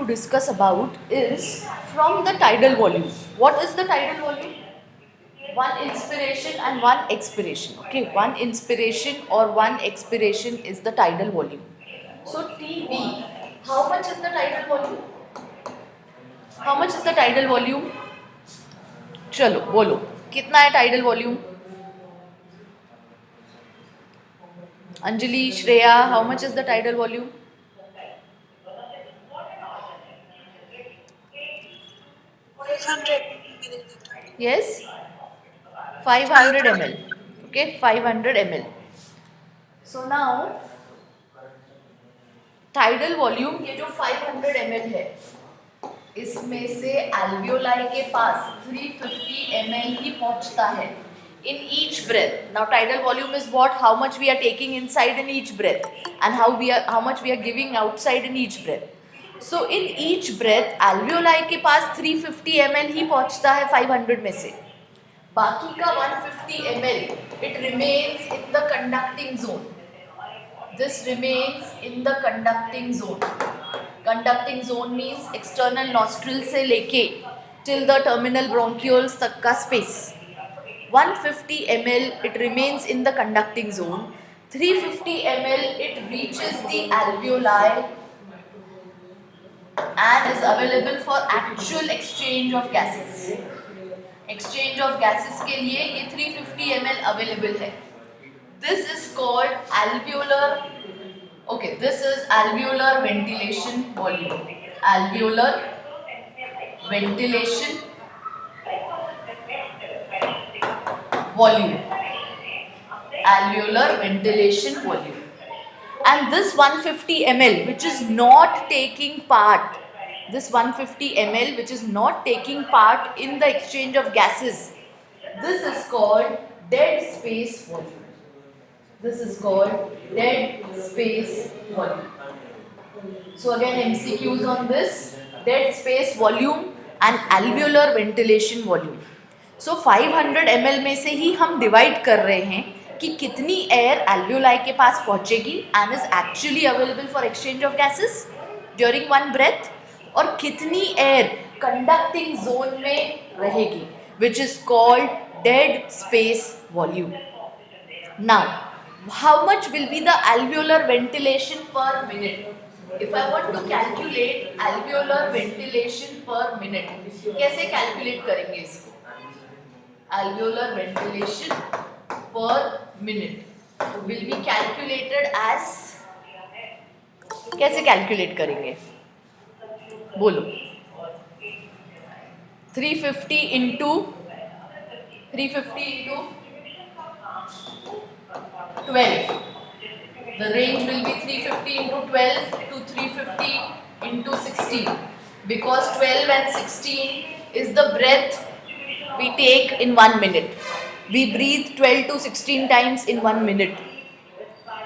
to discuss about is from the tidal volume. What is the tidal volume? One inspiration and one expiration. Okay, one inspiration or one expiration is the tidal volume. So TB, how much is the tidal volume? How much is the tidal volume? चलो बोलो कितना है tidal volume? Anjali, Shreya, how much is the tidal volume? Yes, 500 ml. Okay, 500 ml. So now tidal volume ये जो 500 ml है इसमें से alveoli के पास 350 ml ही पहुंचता है in each breath. Now tidal volume is what? How much we are taking inside in each breath and how much we are giving outside in each breath. So in each breath alveoli के पास 350 ml ही पहुंचता है 500 में से. बाकी का 150 ml it remains in the conducting zone. This remains in the conducting zone. Conducting zone means external nostril से लेके till the terminal bronchioles तक का space. 150 ml it remains in the conducting zone. 350 ml it reaches the alveoli and is available for actual exchange of gases. Exchange of gases के लिए ये 350 ml available है. This is called alveolar. Okay, this is alveolar ventilation volume. Alveolar ventilation volume. Alveolar ventilation volume. And this 150 ml which is not taking part, this 150 ml which is not taking part in the exchange of gases, this is called dead space volume. This is called dead space volume. So again MCQs on this, dead space volume and alveolar ventilation volume. So 500 ml में से ही हम divide कर रहे हैं कि कितनी air alveoli के पास पहुंचेगी and is actually available for exchange of gases during one breath, और कितनी एयर conducting zone में रहेगी, which is called dead space volume. Now, how much will be the alveolar ventilation per minute? If I want to calculate alveolar ventilation per minute, कैसे calculate करेंगे इसको? Alveolar ventilation per minute will be calculated as, कैसे calculate करेंगे? बोलो. 350 into 12. The range will be 350 into 12 to 350 into 16, because 12 and 16 is the breath we take in 1 minute. We breathe 12 to 16 times in 1 minute.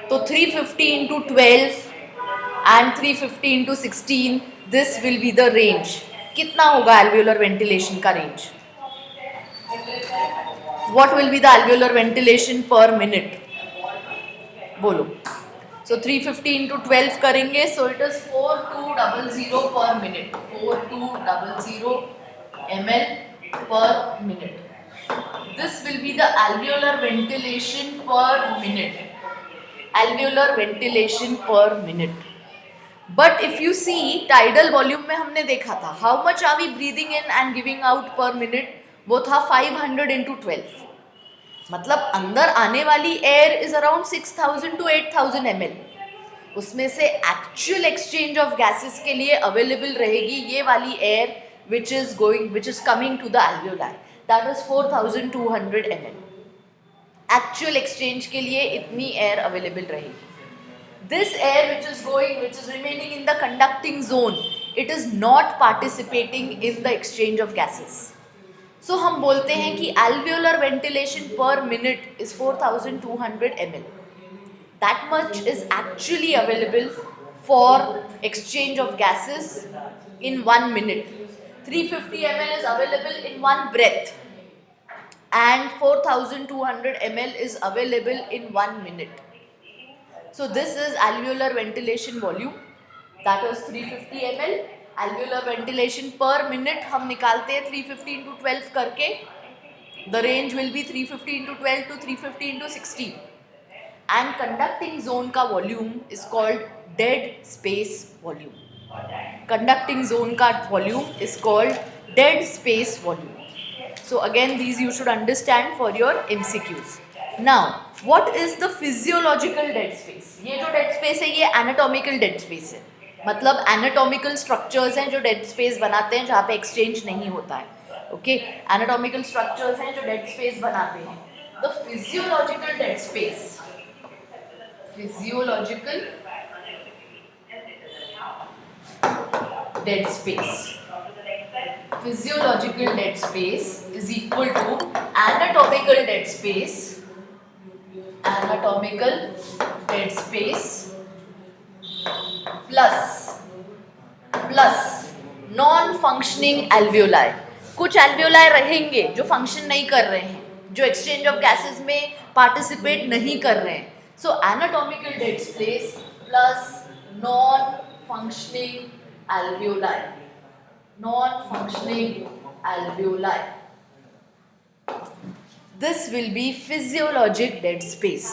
So 350 into 12 and 350 into 16, this will be the range. कितना होगा alveolar ventilation का range? What will be the alveolar ventilation per minute? बोलो. So 350 into 12 करेंगे, so it is 4200 per minute. 4200 ml per minute. This will be the alveolar ventilation per minute. Alveolar ventilation per minute. But if you see tidal volume में हमने देखा था how much are we breathing in and giving out per minute, वो था 500 into 12. मतलब अंदर आने वाली air is around 6000 to 8000 ml. उसमें से एक्चुअल एक्सचेंज ऑफ गैसेस के लिए अवेलेबल रहेगी ये वाली air which is coming to the alveoli, that is 4200 ml. Actual exchange के लिए इतनी एयर अवेलेबल रहेगी. This air which is remaining in the conducting zone, it is not participating in the exchange of gases. So हम बोलते हैं कि alveolar ventilation per minute is 4200 ml. That much is actually available for exchange of gases in 1 minute. 350 ml is available in one breath and 4200 ml is available in 1 minute. So this is alveolar ventilation volume, that was 350 ml. Alveolar ventilation per minute हम निकालते हैं 350 into 12 करके. The range will be 350 into 12 to 350 into 16. And conducting zone का volume is called dead space volume. Conducting zone का volume is called dead space volume. So again these you should understand for your MCQs. Now what is the physiological dead space? ये जो dead space है ये anatomical dead space है. मतलब anatomical structures हैं जो dead space बनाते हैं जहाँ पे exchange नहीं होता है. Okay, anatomical structures हैं जो dead space बनाते हैं. The physiological dead space. Physiological dead space. Physiological dead space is equal to anatomical dead space. Anatomical dead space plus non-functioning alveoli. कुछ alveoli रहेंगे जो function नहीं कर रहे हैं, जो exchange of gases में participate नहीं कर रहे हैं. So anatomical dead space plus non-functioning alveoli. Non-functioning alveoli. This will be physiologic dead space.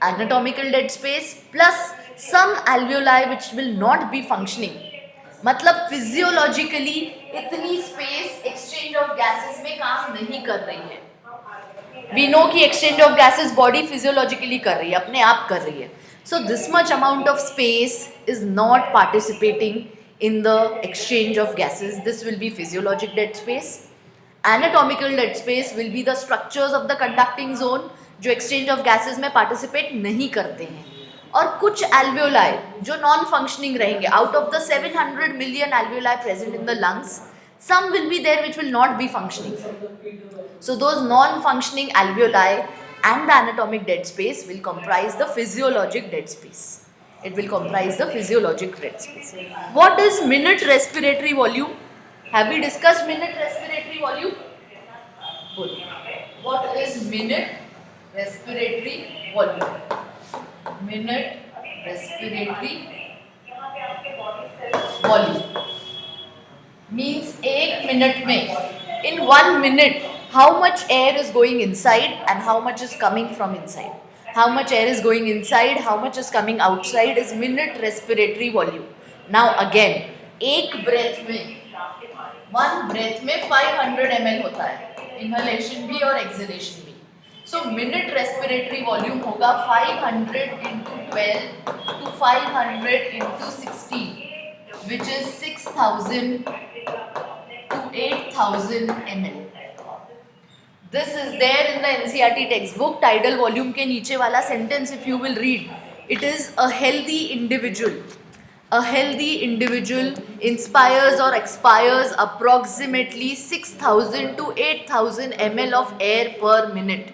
Anatomical dead space plus some alveoli which will not be functioning. मतलब physiologically इतनी space exchange of gases में काम नहीं कर रही है. We know कि exchange of gases body physiologically कर रही है, अपने आप कर रही है. So this much amount of space is not participating in the exchange of gases. This will be physiologic dead space. Anatomical dead space will be the structures of the conducting zone जो exchange of gases में participate नहीं करते हैं. और कुछ alveoli जो non functioning रहेंगे. Out of the 700 million alveoli present in the lungs, some will be there which will not be functioning. So those non functioning alveoli and the anatomic dead space will comprise the physiologic dead space. It will comprise the physiologic dead space. What is minute respiratory volume? Have we discussed minute respiratory volume? Good. What is minute respiratory volume? Minute respiratory volume means 1 minute में, in 1 minute, how much air is going inside and how much is coming from inside. How much air is going inside, how much is coming outside is minute respiratory volume. Now again, एक breath में, one breath में 500 ml होता है, inhalation भी और exhalation भी. So minute respiratory volume होगा 500 into 12 to 500 into 16, which is 6000 to 8000 ml. This is there in the NCERT textbook. Tidal volume के नीचे वाला sentence if you will read, it is a healthy individual. A healthy individual inspires or expires approximately 6000 to 8000 ml of air per minute.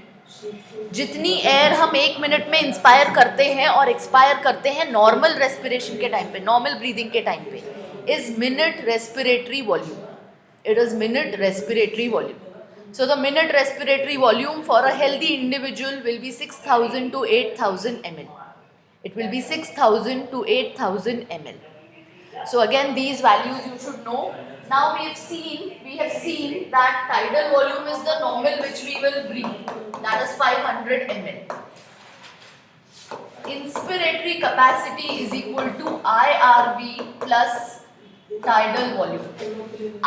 जितनी air हम 1 minute में inspire करते हैं और expire करते हैं नॉर्मल रेस्पिरेशन के टाइम पे, नॉर्मल ब्रीदिंग के टाइम पे, is minute respiratory volume. It is minute respiratory volume. So the minute respiratory volume for a healthy individual will be 6000 to 8000 ml. It will be 6000 to 8000 ml. So again these values you should know. Now we have seen that tidal volume is the normal which we will breathe. That is 500 ml. Inspiratory capacity is equal to IRV plus tidal volume.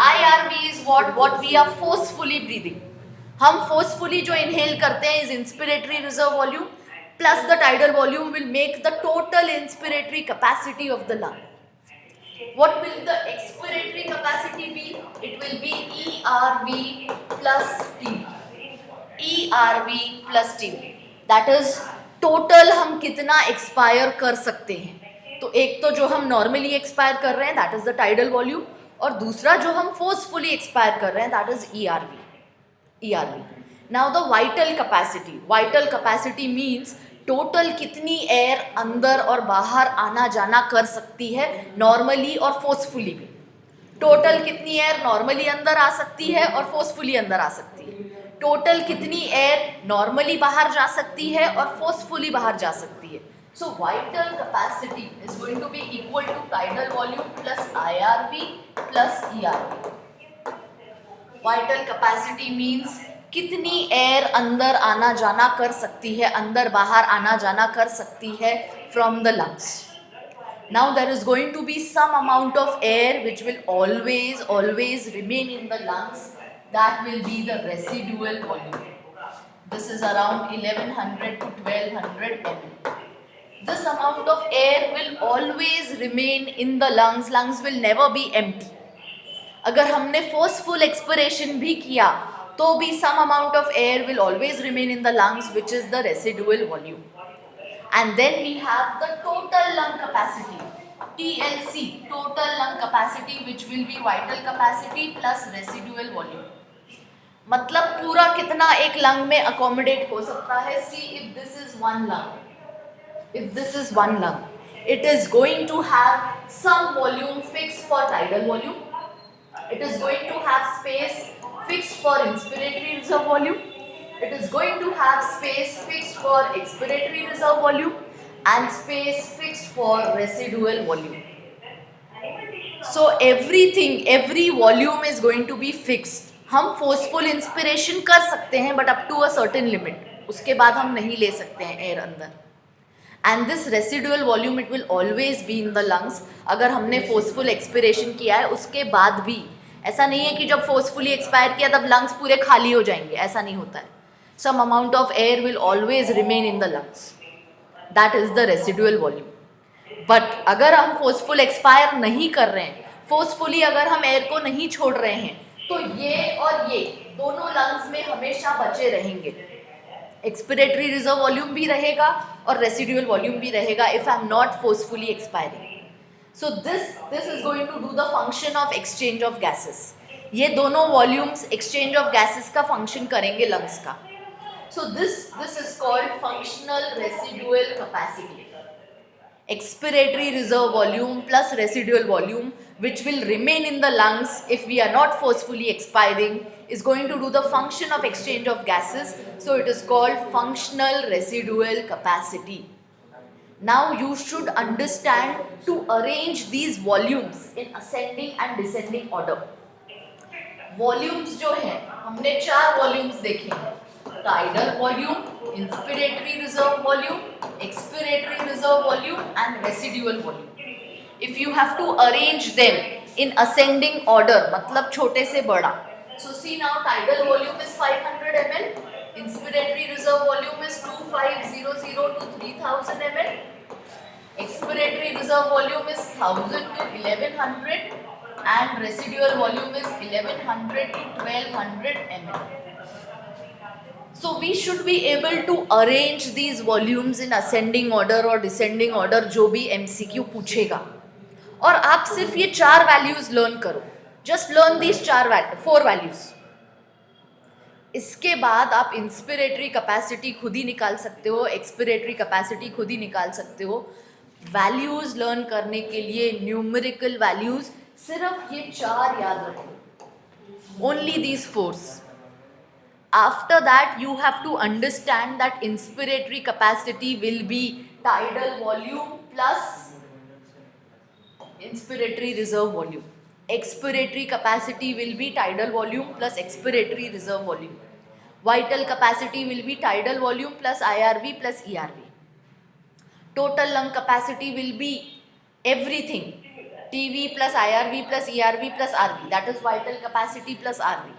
IRV is what we are forcefully breathing. हम forcefully जो inhale करते हैं is inspiratory reserve volume plus the tidal volume will make the total inspiratory capacity of the lung. What will the expiratory capacity be? It will be ERV plus TB. ERV plus TB. That is total हम कितना expire कर सकते हैं. तो एक तो जो हम नॉर्मली एक्सपायर कर रहे हैं that is the tidal volume, और दूसरा जो हम फोर्सफुली एक्सपायर कर रहे हैं that is ERV. Now the vital capacity means total कितनी एयर अंदर और बाहर आना जाना कर सकती है नॉर्मली और फोर्सफुली भी. टोटल कितनी एयर नॉर्मली अंदर आ सकती है और फोर्सफुली अंदर आ सकती है. टोटल कितनी एयर नॉर्मली बाहर जा सकती है और फोर्सफुली बाहर जा सकती है. So vital capacity is going to be equal to tidal volume plus IRV plus ERV. Vital capacity means कितनी एयर अंदर आना जाना कर सकती है, अंदर बाहर आना जाना कर सकती है from the lungs. Now there is going to be some amount of air which will always remain in the lungs. That will be the residual volume. This is around 1100 to 1200 ml. This amount of air will always remain in the lungs. Lungs will never be empty. अगर हमने forceful expiration भी किया तो भी some amount of air will always remain in the lungs, which is the residual volume. And then we have the total lung capacity, TLC, total lung capacity, which will be vital capacity plus residual volume. मतलब पूरा कितना एक lung में accommodate हो सकता है. See, if this is one lung, if this is one lung, it is going to have some volume fixed for tidal volume. It is going to have space fixed for inspiratory reserve volume. It is going to have space fixed for expiratory reserve volume and space fixed for residual volume. So everything, every volume is going to be fixed. हम forceful inspiration कर सकते हैं but up to a certain limit, उसके बाद हम नहीं ले सकते हैं एयर अंदर. And this residual volume it will always be in the lungs. अगर हमने फोर्सफुल एक्सपिरेशन किया है उसके बाद भी, ऐसा नहीं है कि जब फोर्सफुली एक्सपायर किया तब लंग्स पूरे खाली हो जाएंगे, ऐसा नहीं होता है. Some amount of air will always remain in the lungs. That is the residual volume. But अगर हम फोर्सफुल एक्सपायर नहीं कर रहे हैं, फोर्सफुली अगर हम एयर को नहीं छोड़ रहे हैं, तो ये और ये दोनों लंग्स में हमेशा बचे रहेंगे. एक्सपिरेटरी रिजर्व वॉल्यूम भी रहेगा और रेसिडुअल वॉल्यूम भी रहेगा if I am not forcefully expiring. So this is going to do the function of exchange of gases. ये दोनों वॉल्यूम्स एक्सचेंज ऑफ गैसेस का फंक्शन करेंगे लंग्स का. So this is called functional residual capacity. Expiratory reserve volume plus residual volume, which will remain in the lungs if we are not forcefully expiring, is going to do the function of exchange of gases. So it is called functional residual capacity. Now you should understand to arrange these volumes in ascending and descending order. Volumes जो हैं, हमने 4 volumes देखे हैं. Tidal volume, inspiratory reserve volume, expiratory reserve volume and residual volume. If you have to arrange them in ascending order, मतलब छोटे से बड़ा. So see now, tidal volume is 500 ml, inspiratory reserve volume is 2500 to 3000 ml, expiratory reserve volume is 1000 to 1100 and residual volume is 1100 to 1200 ml. So we should be able to arrange these volumes in ascending order or descending order, जो भी MCQ पूछेगा. और आप सिर्फ ये 4 values learn करो. Just learn these 4 values. इसके बाद आप इंस्पिरेटरी कैपेसिटी खुद ही निकाल सकते हो, एक्सपिरेटरी कैपेसिटी खुद ही निकाल सकते हो. वैल्यूज लर्न करने के लिए न्यूमेरिकल वैल्यूज सिर्फ ये 4 याद रखो. Only these 4. After that, you have to understand that inspiratory capacity will be tidal volume plus inspiratory reserve volume. Expiratory capacity will be tidal volume plus expiratory reserve volume. Vital capacity will be tidal volume plus IRV plus ERV. Total lung capacity will be everything. TV plus IRV plus ERV plus RV. That is vital capacity plus RV.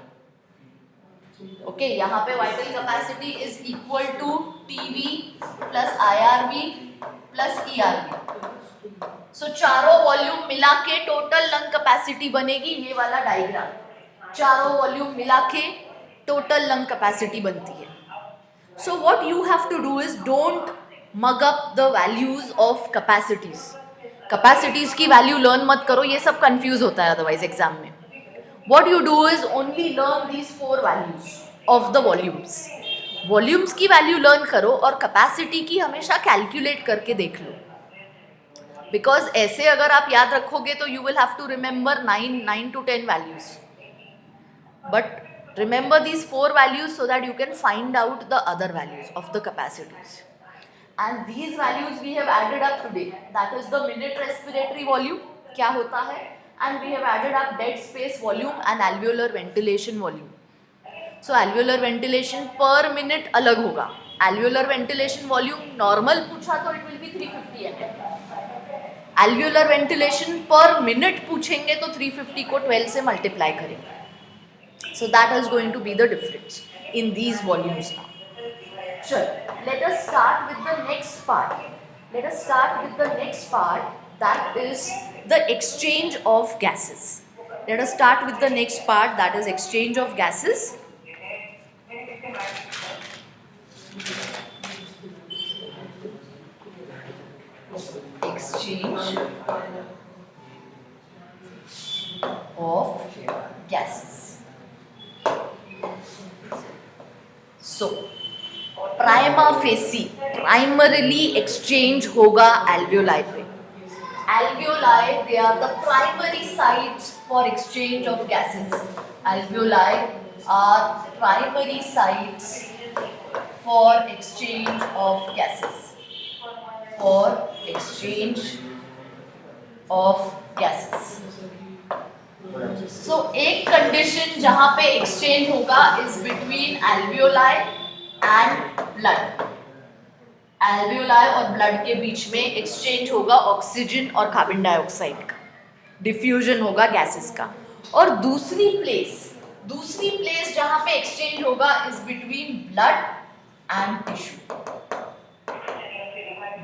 Okay, यहाँ पे vital capacity is equal to TV plus IRV plus ERV. So चारों volume मिला के total lung capacity बनेगी. ये वाला diagram, चारों volume मिला के टोटल लंग कैपेसिटी बनती है. So what you have to do is don't mug up the values of capacities. Capacities की वैल्यू लर्न मत करो, ये सब कंफ्यूज होता है अदरवाइज एग्जाम में. What you do is only learn these 4 values of the volumes. Volumes की value learn करो और कैपेसिटी की हमेशा कैलकुलेट करके देख लो. बिकॉज ऐसे अगर आप याद रखोगे तो you will have to remember 9 to 10 values. But remember these 4 values so that you can find out the other values of the capacities. and these values we have added up today. That is the minute respiratory volume, क्या होता है, and we have added up dead space volume and alveolar ventilation volume. So alveolar ventilation per minute अलग होगा. Alveolar ventilation volume normal पूछा तो it will be 350 ml. Alveolar ventilation per minute पूछेंगे तो 350 को 12 से multiply करेंगे. So that is going to be the difference in these volumes now. Sure. Let us start with the next part. Let us start with the next part, that is the exchange of gases. Let us start with the next part, that is exchange of gases. Exchange of gases. So prima facie primarily exchange होगा alveoli पे. Alveoli, they are the primary sites for exchange of gases. Alveoli are primary sites for exchange of gases. For exchange of gases. So एक condition जहाँ पे exchange होगा is between alveoli and blood. Alveoli और blood के बीच में exchange होगा oxygen और कार्बन डाइऑक्साइड का, डिफ्यूजन होगा गैसेस का. और दूसरी प्लेस जहाँ पे exchange होगा is between blood and tissue.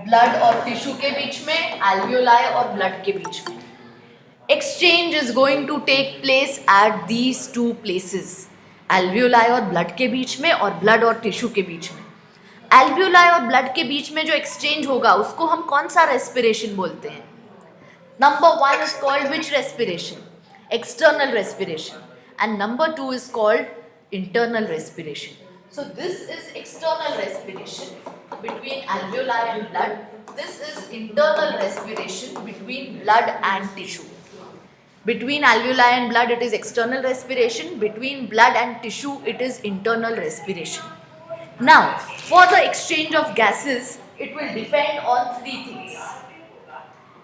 Blood और टिश्यू के बीच में, alveoli और ब्लड के बीच में. Exchange is going to take place at these two places. alveoli और ब्लड के बीच में और ब्लड और टिश्यू के बीच में. alveoli और ब्लड के बीच में जो एक्सचेंज होगा उसको हम कौन सा रेस्पिरेशन बोलते हैं? Number 1 is called which respiration? External respiration. And number 2 is called internal respiration. So this is external respiration between alveoli and blood. This is internal respiration between blood and tissue. Between alveoli and blood it is external respiration, between blood and tissue it is internal respiration. Now for the exchange of gases it will depend on three things.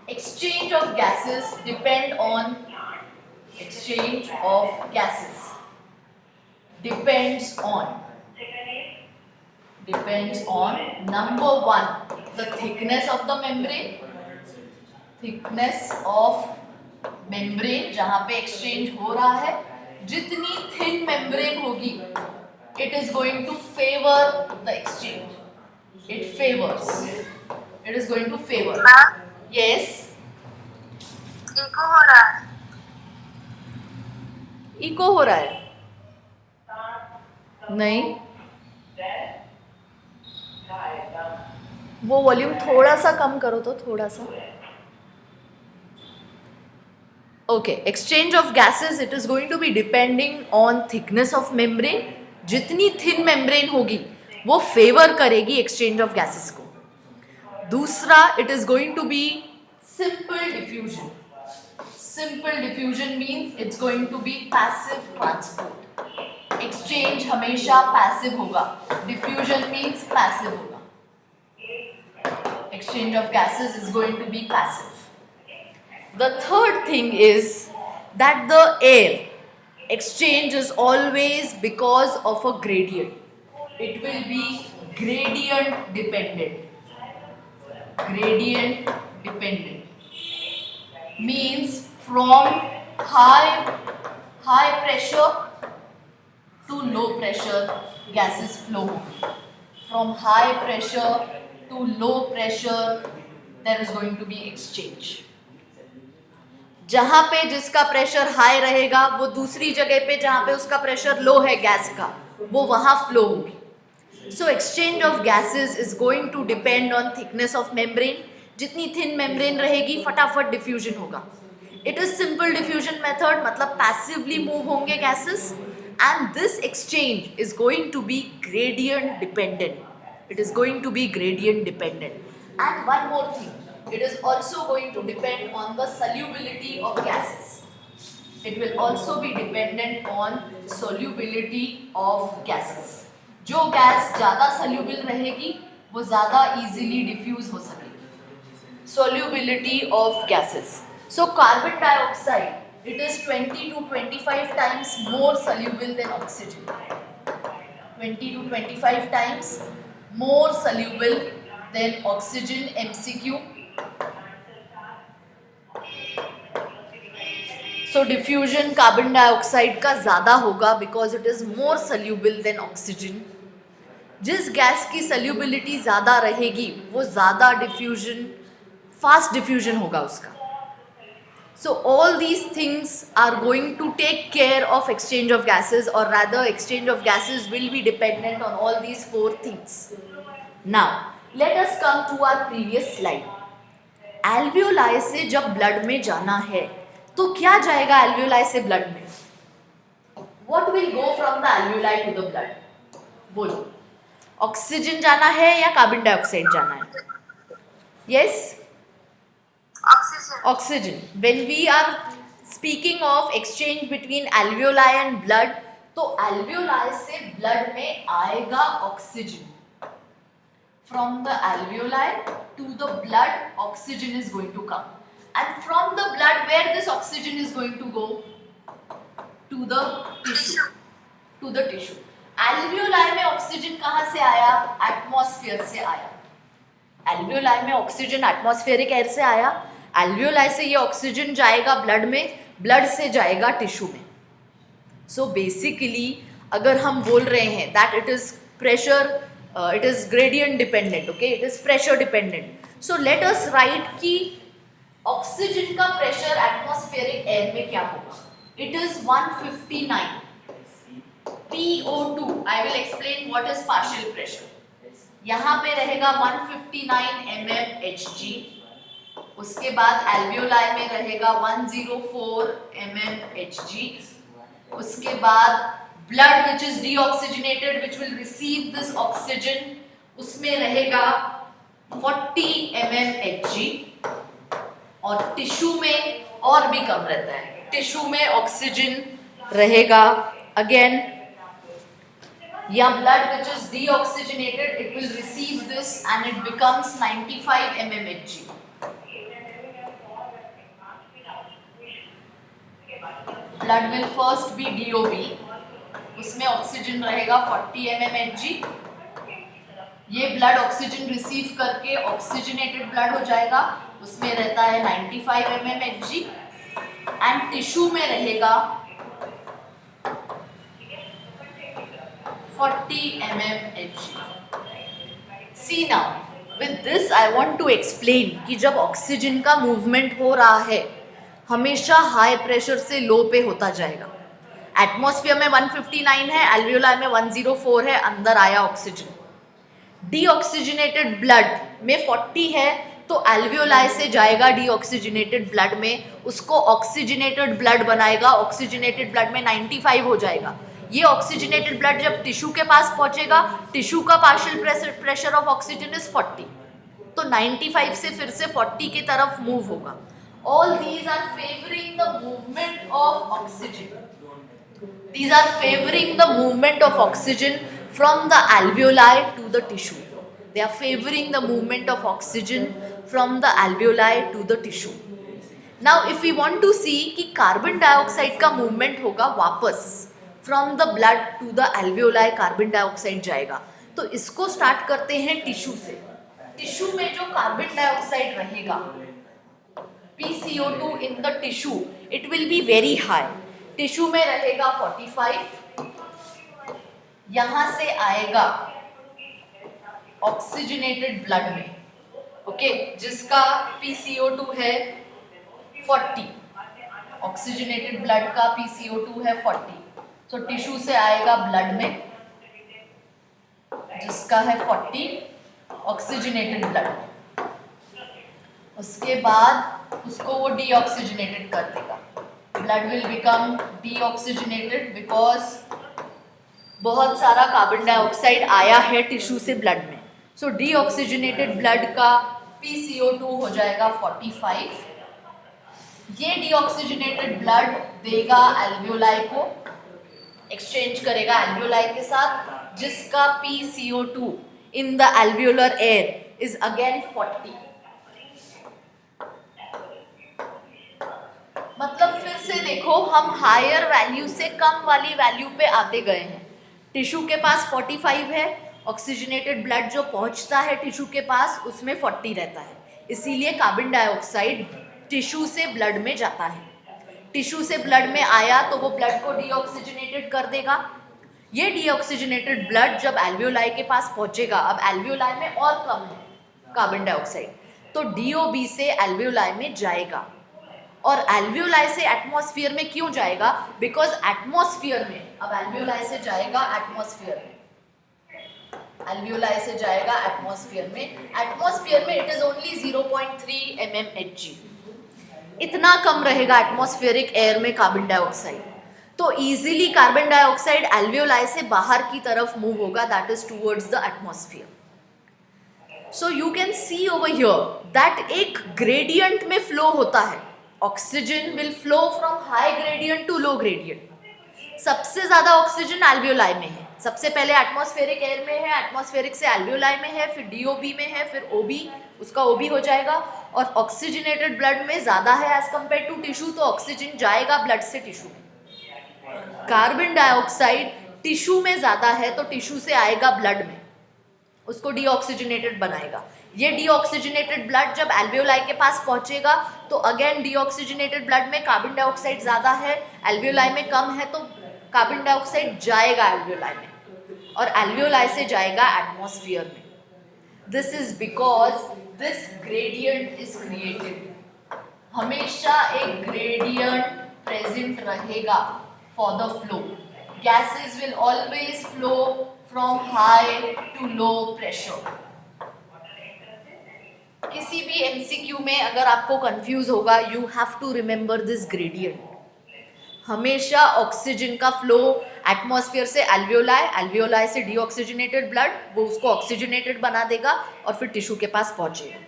Exchange of gases depend on depends on number 1 the thickness of the membrane, जहाँ पे exchange हो रहा है. जितनी thin membrane होगी it is going to favour the exchange. It is going to favour. Yes, echo हो रहा है. नहीं, वो वॉल्यूम थोड़ा सा कम करो तो, थोड़ा सा. Okay, exchange of gases it is going to be depending on thickness of membrane. जितनी thin membrane होगी वो favor करेगी exchange of gases को. दूसरा it is going to be simple diffusion. Simple diffusion means it's going to be passive transport. Exchange हमेशा passive होगा. Diffusion means passive होगा. Exchange of gases is going to be passive. The third thing is that the air exchange is always because of a gradient. It will be gradient dependent. Gradient dependent means from high pressure to low pressure gases flow. From high pressure to low pressure there is going to be exchange. जहाँ पे जिसका pressure high रहेगा वो दूसरी जगह पे जहाँ पे उसका प्रेशर लो है गैस का वो वहाँ फ्लो होगी. So exchange of gases is going to depend on thickness of membrane. जितनी थिन मेम्ब्रेन रहेगी फटाफट डिफ्यूजन होगा. It is simple diffusion method, मतलब पैसिवली मूव होंगे gases. And this exchange is going to be gradient dependent. It is going to be gradient dependent. And one more thing, it is also going to depend on the solubility of gases. It will also be dependent on solubility of gases. जो gas ज़्यादा soluble रहेगी वो ज़्यादा easily diffuse हो सके. Solubility of gases. So carbon dioxide, it is 20 to 25 times more soluble than oxygen. 20 to 25 times more soluble than oxygen. MCQ. So diffusion carbon dioxide का ज़्यादा होगा because it is more soluble than oxygen. जिस gas की solubility ज़्यादा रहेगी वो ज़्यादा diffusion, fast diffusion होगा उसका. So all these things are going to take care of exchange of gases, or rather exchange of gases will be dependent on all these four things. Now let us come to our previous slide. Alveoli से जब blood में जाना है तो क्या जाएगा alveoli से blood में? What will go from the alveoli to the blood? बोलो, ऑक्सीजन जाना है या कार्बन डाइऑक्साइड जाना है? Yes? Oxygen. When we are speaking of exchange between alveoli and blood, तो alveoli से blood में आएगा oxygen. From the alveoli to the blood, oxygen is going to come. And from the blood, where this oxygen is going to go? To the tissue. To the tissue. Alveoli में oxygen कहाँ से आया? Atmosphere से आया. Alveoli में oxygen atmospheric air से आया. Alveoli से ये ऑक्सीजन जाएगा ब्लड में, ब्लड से जाएगा टिश्यू में. सो बेसिकली अगर हम बोल रहे हैं that it is pressure, it is gradient dependent, okay, it is pressure dependent. So let us right कि ऑक्सीजन का प्रेशर एटमॉस्फेरिक एयर में क्या होगा. It is 159 PO2. I will explain what is partial pressure. यहाँ पे रहेगा 159 mmHg. उसके बाद एल्वियोलाई में रहेगा 104 mmHg. उसके बाद blood which is deoxygenated which will receive this oxygen, उसमें रहेगा 40 mmHg. और टिश्यू में और भी कम रहता है. टिश्यू में ऑक्सीजन रहेगा अगेन, या blood which is deoxygenated it will receive this and it becomes 95 mmHg. Blood will first be DOB, उसमें ऑक्सीजन रहेगा 40 mmHg. ये ब्लड ऑक्सीजन रिसीव करके ऑक्सीजनेटेड ब्लड हो जाएगा, उसमें रहता है 95 mmHg. एंड टिश्यू में रहेगा 40 mmHg. See now with this I want to explain कि जब ऑक्सीजन का मूवमेंट हो रहा है हमेशा हाई प्रेशर से लो पे होता जाएगा. एटमॉस्फेयर में 159 है, एल्वियोलाई में 104 है, अंदर आया ऑक्सीजन. डीऑक्सीजनेटेड ब्लड में 40 है तो एल्वियोलाई से जाएगा डीऑक्सीजनेटेड ब्लड में, उसको ऑक्सीजनेटेड ब्लड बनाएगा. ऑक्सीजनेटेड ब्लड में 95 हो जाएगा. ये ऑक्सीजनेटेड ब्लड जब टिश्यू के पास पहुंचेगा, टिश्यू का partial pressure of oxygen is 40, तो 95 से फिर से 40 की तरफ मूव होगा. All these are favoring the movement of oxygen. These are favoring the movement of oxygen from the alveoli to the tissue. They are favoring the movement of oxygen from the alveoli to the tissue. Now if we want to see कि carbon dioxide का movement होगा वापस from the blood to the alveoli, carbon dioxide जाएगा. तो इसको start करते हैं tissue से. टिश्यू में जो कार्बन डाइऑक्साइड रहेगा PCO2 in the tissue, it will be very high. Tissue में रहेगा 45, यहाँ से आएगा ऑक्सीजनेटेड ब्लड में, ओके, जिसका PCO2 है 40. ऑक्सीजनेटेड ब्लड का PCO2 है 40, तो टिश्यू से आएगा ब्लड में जिसका है 40 ऑक्सीजनेटेड ब्लड. उसके बाद उसको वो डीऑक्सीजनेटेड कर देगा. Blood will become deoxygenated because बहुत सारा कार्बन डाइऑक्साइड आया है टिश्यू से ब्लड में. सो डीऑक्सीजनेटेड ब्लड का PCO2 हो जाएगा 45. ये डीऑक्सीजनेटेड ब्लड देगा एल्वियोलाई को, एक्सचेंज करेगा एल्वियोलाई के साथ, जिसका PCO2 in the alveolar air is again 40. मतलब फिर से देखो, हम हायर वैल्यू से कम वाली वैल्यू पे आते गए हैं. टिश्यू के पास 45 है, ऑक्सीजनेटेड ब्लड जो पहुंचता है टिश्यू के पास उसमें 40 रहता है, इसीलिए कार्बन डाइऑक्साइड टिश्यू से ब्लड में जाता है. टिश्यू से ब्लड में आया तो वो ब्लड को डीऑक्सीजनेटेड कर देगा. ये डीऑक्सीजनेटेड ब्लड जब एल्वियोलाई के पास पहुंचेगा, अब एल्वियोलाई में और कम है कार्बन डाइऑक्साइड, तो डीओबी से एल्वियोलाई में जाएगा. और एल्वियोलाई से एटमॉस्फेयर में क्यों जाएगा? बिकॉज एटमॉस्फेयर में, अब एल्वियोलाई से जाएगा एटमॉस्फेयर में, एल्वियोलाई से जाएगा एटमॉस्फेयर में. एटमॉस्फेयर में इट इज ओनली 0.3 mmHg, इतना कम रहेगा एटमॉस्फेरिक एयर में कार्बन डाइऑक्साइड. तो इजीली कार्बन डाइऑक्साइड एल्वियोलाई से बाहर की तरफ मूव होगा, that is towards the atmosphere. So you can see over here that एक ग्रेडियंट में फ्लो होता है. Oxygen will flow from high gradient to low gradient. सबसे ज्यादा ऑक्सीजन एल्वियोलाई में है, सबसे पहले एटमॉस्फेरिक एयर में है, एटमॉस्फेरिक से एल्वियोलाई में है, फिर डीओबी में है, फिर ओबी, उसका ओबी हो जाएगा. और ऑक्सीजनेटेड ब्लड में ज्यादा है एज कंपेयर टू टिश्यू, तो ऑक्सीजन जाएगा ब्लड से टिश्यू में. कार्बन डाइऑक्साइड टिश्यू में ज्यादा है तो टिश्यू से आएगा ब्लड में, उसको डीऑक्सीजनेटेड बनाएगा. ये डीऑक्सीजनेटेड ब्लड जब एल्वियोलाई के पास पहुंचेगा तो अगेन डीऑक्सीजनेटेड ब्लड में कार्बन डाइऑक्साइड ज्यादा है, एल्वियोलाई में कम है, तो कार्बन डाइऑक्साइड जाएगा एल्वियोलाई में और एल्वियोलाई से जाएगा एटमॉस्फेयर में. This is because this gradient is created. हमेशा एक ग्रेडियंट प्रेजेंट रहेगा for the flow. Gases will always flow from high to low pressure. किसी भी एमसीक्यू में अगर आपको कंफ्यूज होगा, you have to remember this gradient. हमेशा ऑक्सीजन का फ्लो एटमॉस्फेयर से एल्वियोलाई, एल्वियोलाई से डीऑक्सीजनेटेड ब्लड, वो उसको ऑक्सीजनेटेड बना देगा और फिर टिश्यू के पास पहुंचेगा.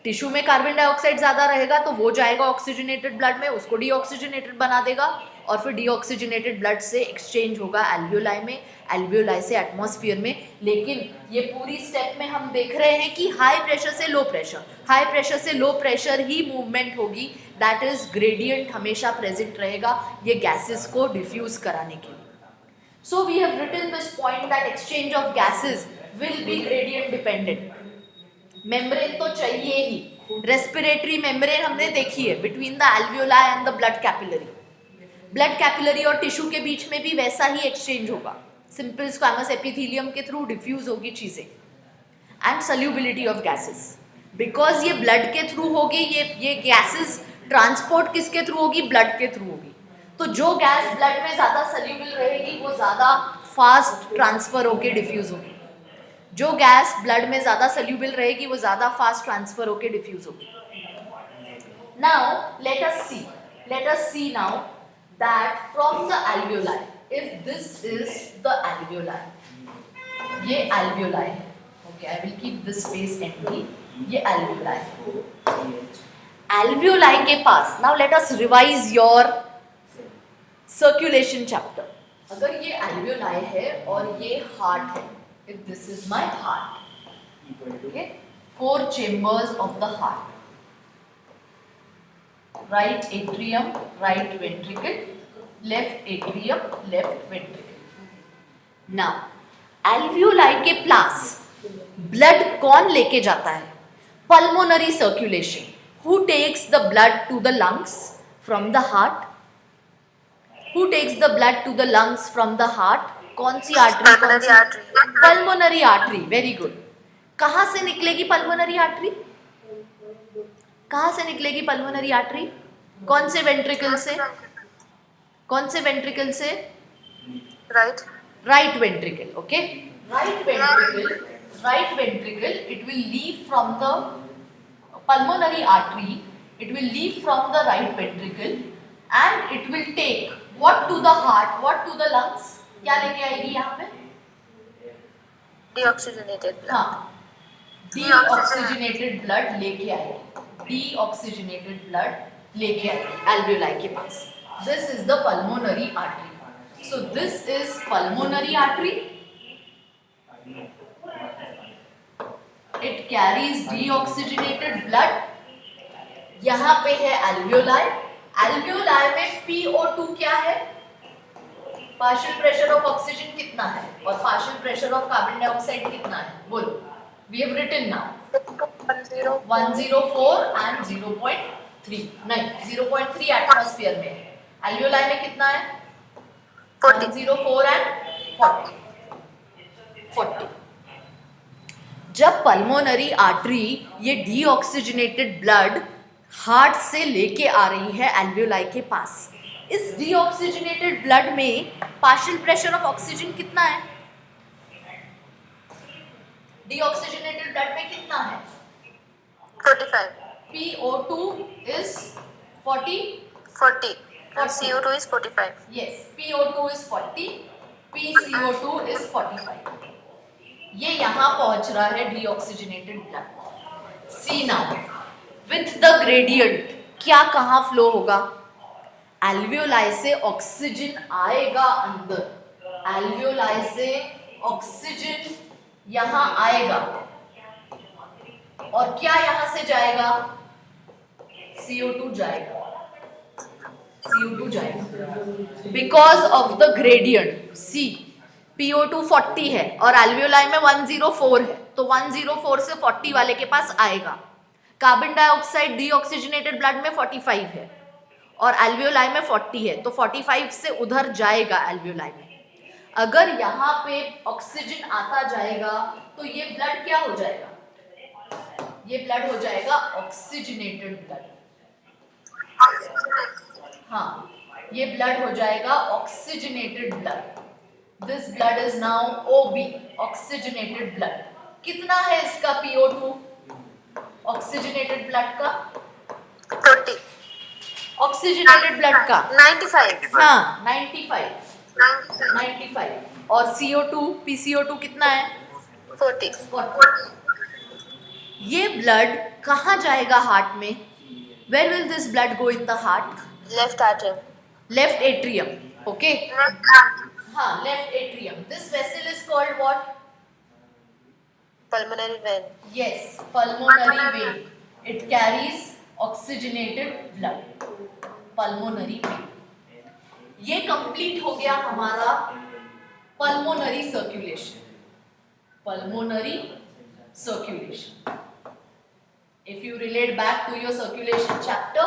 टिश्यू में कार्बन डाइऑक्साइड ज़्यादा रहेगा तो वो जाएगा ऑक्सीजनेटेड ब्लड में, उसको डीऑक्सीजनेटेड बना देगा और फिर डीऑक्सीजनेटेड ब्लड से एक्सचेंज होगा एल्वियोलाई में, एल्वियोलाई से एटमॉस्फेयर में. लेकिन ये पूरी स्टेप में हम देख रहे हैं कि हाई प्रेशर से लो प्रेशर, हाई प्रेशर से लो प्रेशर ही मूवमेंट होगी. दैट इज ग्रेडियंट हमेशा प्रेजेंट रहेगा ये गैसेस को डिफ्यूज कराने के लिए. So we have written this point that exchange of gases will be gradient dependent. Membrane तो चाहिए ही. रेस्पिरेटरी मेम्ब्रेन हमने देखी है between the alveoli and the blood capillary. Blood capillary और टिश्यू के बीच में भी वैसा ही एक्सचेंज होगा, सिंपल स्क्वैमस एपिथेलियम के थ्रू डिफ्यूज होगी चीज़ें. एंड सल्यूबिलिटी ऑफ गैसेस, बिकॉज ये ब्लड के थ्रू होगी, ये गैसेस ट्रांसपोर्ट किसके थ्रू होगी? ब्लड के थ्रू होगी. तो जो गैस ब्लड में ज़्यादा सल्यूबल रहेगी वो ज़्यादा फास्ट ट्रांसफर होके डिफ्यूज होगी. जो गैस ब्लड में ज़्यादा सल्यूबल रहेगी वो ज़्यादा फास्ट ट्रांसफर होके डिफ्यूज होगी. Now let us see now that from the alveoli, if this is the alveoli, ये alveoli है, okay, I will keep this space empty, ये alveoli है. alveoli के पास, now let us revise your circulation chapter. अगर ये alveoli है और ये heart है, if this is my heart, okay, 4 chambers of the heart. Right atrium, right ventricle, left atrium, left ventricle. Now, alveoli के पास blood कौन लेके जाता है? Pulmonary circulation. Who takes the blood to the lungs from the heart? Who takes the blood to the lungs from the heart? कौन सी artery? Pulmonary artery. Very good. कहाँ से निकलेगी pulmonary artery? कहाँ से निकलेगी पल्मोनरी आर्टरी? कौन से ventricle से? कौन से वेंट्रिकल से? Right ventricle. Okay, right ventricle it will leave from the pulmonary artery, it will leave from the right ventricle and it will take what to the heart, what to the lungs. क्या लेके आएगी यहाँ पे? Deoxygenated blood. हाँ, deoxygenated blood लेके आएगी, deoxygenated blood लेके आएगी एल्वियोलाई के पास. This is the pulmonary artery. So this is pulmonary artery. It carries deoxygenated blood. यहाँ पे है एल्वियोलाई. एल्वियोलाई में PO2 क्या है? पार्शियल प्रेशर ऑफ ऑक्सीजन कितना है और partial pressure of carbon dioxide कितना है? बोलो. We have written now 104 and 0.3. नहीं, 0.3 एटमॉस्फेयर में है. एल्वियोलाई में कितना है? 104 एंड 40. जब पल्मोनरी आर्टरी ये डीऑक्सीजनेटेड ब्लड हार्ट से लेके आ रही है एल्वियोलाई के पास, इस डीऑक्सीजनेटेड ब्लड में पार्शियल प्रेशर ऑफ ऑक्सीजन कितना है? डीऑक्सीजनेटेड ब्लड में कितना है? 45. PO2 is 40. 40. And CO2 is 45. Yes, PO2 is 40, PCO2 is 45. ये यहाँ पहुंच रहा है deoxygenated blood. See now with the gradient क्या कहाँ फ्लो होगा? एल्वियोलाई से ऑक्सीजन आएगा अंदर. एल्वियोलाई से ऑक्सीजन यहाँ आएगा और क्या यहाँ से जाएगा? CO2 जाएगा. CO2 जाएगा because of the gradient. See PO2 40 है और एल्वियोलाई में 104 है, तो 104 से 40 वाले के पास आएगा. कार्बन डाइऑक्साइड डीऑक्सीजनेटेड ब्लड में 45 है और एल्वियोलाई में 40 है, तो 45 से उधर जाएगा एल्वियोलाई में. अगर यहाँ पे ऑक्सीजन आता जाएगा तो ये ब्लड क्या हो जाएगा? ये ब्लड हो जाएगा ऑक्सीजनेटेड ब्लड. हाँ, ये ब्लड हो जाएगा oxygenated blood. This blood is now OB, oxygenated blood. कितना है इसका PO2 ऑक्सीजनेटेड ब्लड का? 30. ऑक्सीजनेटेड ब्लड का 95. हाँ 95. और CO2 PCO2 कितना है? 40. 40. ये ब्लड कहाँ जाएगा हार्ट में? Where will this blood go in the heart? Left atrium. Left atrium. Okay. हाँ, left atrium. This vessel is called what? Pulmonary vein. Yes, pulmonary vein. It carries oxygenated blood. Pulmonary vein. ये complete हो गया हमारा pulmonary circulation. Pulmonary circulation. If you relate back to your circulation chapter,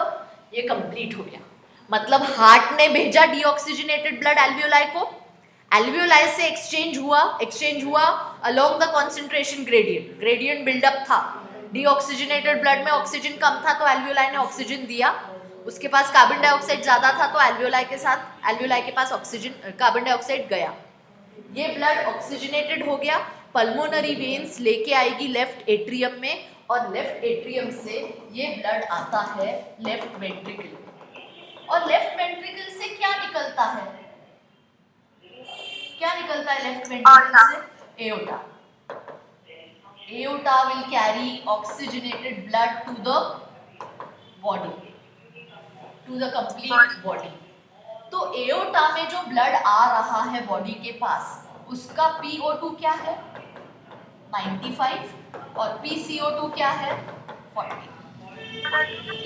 ये complete हो गया. मतलब heart ने भेजा डीऑक्सीजनेटेड ब्लड एल्वियोलाई को, एल्वियोलाई से एक्सचेंज हुआ along the concentration gradient buildup था. डीऑक्सीजनेटेड ब्लड में ऑक्सीजन कम था तो एल्वियोलाई ने ऑक्सीजन दिया. उसके पास कार्बन डाइऑक्साइड ज्यादा था तो एल्वियोलाई के पास ऑक्सीजन कार्बन डाइऑक्साइड गया. ये ब्लड ऑक्सीजनेटेड हो गया. पल्मोनरी वेन्स लेके आएगी लेफ्ट एट्रियम में और लेफ्ट एट्रियम से ये ब्लड आता है लेफ्ट वेंट्रिकल में. और लेफ्ट वेंट्रिकल से क्या निकलता है? क्या निकलता है लेफ्ट वेंट्रिकल से? Aorta. Aorta will carry oxygenated blood to the body, to the complete body. तो एओर्टा में जो ब्लड आ रहा है बॉडी के पास, उसका PO2 क्या है? 95 और PCO2 क्या है? 40.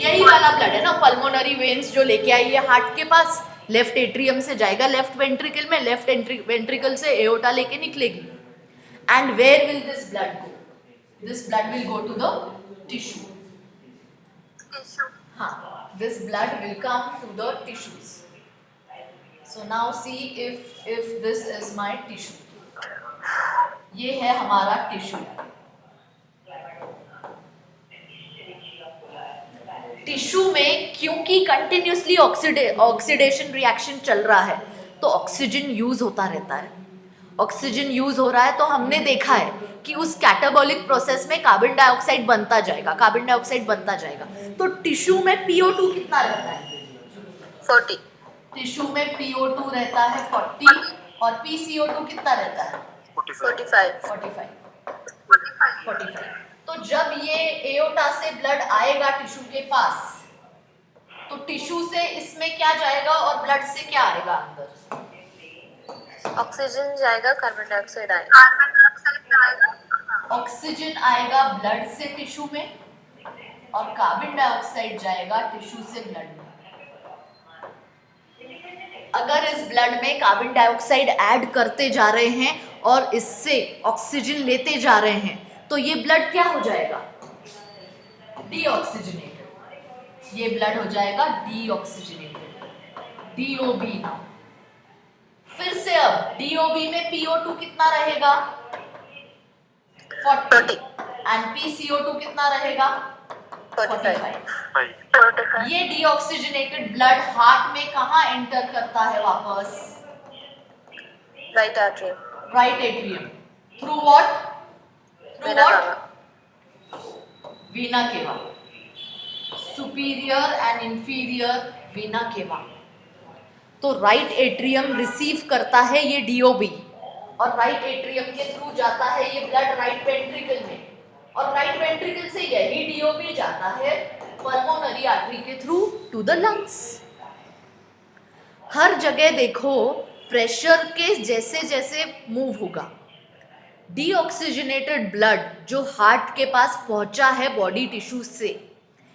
यही वाला ब्लड है ना पल्मोनरी वेन्स जो लेके आई है हार्ट के पास. लेफ्ट एट्रियम से जाएगा लेफ्ट वेंट्रिकल में, लेफ्ट वेंट्रिकल से एओर्टा लेके निकलेगी. And where will this blood go? This blood will go to the tissue. हाँ, this blood will come to the tissues. So now see if this is my tissue. ये है हमारा tissue. Tissue में क्योंकि continuously oxidation reaction चल रहा है तो ऑक्सीजन यूज होता रहता है. ऑक्सीजन यूज हो रहा है तो हमने देखा है कि उस कैटाबॉलिक प्रोसेस में कार्बन डाइऑक्साइड बनता जाएगा. तो टिश्यू में PO2 कितना रहता है? 40. टिश्यू में PO2 रहता है 40 और PCO2 कितना रहता है? 45. 45. तो जब ये एओर्टा से ब्लड आएगा टिश्यू के पास, तो टिश्यू से इसमें क्या जाएगा और ब्लड से क्या आएगा अंदर? ऑक्सीजन जाएगा, कार्बन डाइऑक्साइड आएगा. ऑक्सीजन आएगा ब्लड से टिश्यू में और कार्बन डाइऑक्साइड जाएगा टिश्यू से ब्लड में। अगर इस ब्लड में कार्बन डाइऑक्साइड ऐड करते जा रहे हैं और इससे ऑक्सीजन लेते जा रहे हैं तो ये ब्लड क्या हो जाएगा? डीऑक्सीजनेटेड। ये ब्लड हो जाएगा डीऑक्सीजनेटेड, डीओबी ना। फिर से अब डीओबी में PO2 कितना रहेगा? 40 एंड PCO2 कितना रहेगा? 45। ये डीऑक्सीजनेटेड ब्लड हार्ट में कहाँ एंटर करता है वापस? Right atrium. Right atrium. Through what? Through what? Vena cava. Superior and inferior vena केवा। तो राइट एट्रियम रिसीव करता है ये डीओबी और राइट एट्रियम के थ्रू जाता है ये ब्लड राइट वेंट्रिकल में और राइट वेंट्रिकल से यही डीओबी जाता है पल्मोनरी आर्टरी के थ्रू टू द लंग्स। हर जगह देखो प्रेशर के जैसे जैसे मूव होगा, डीऑक्सीजनेटेड ब्लड जो हार्ट के पास पहुंचा है बॉडी टिश्यू से,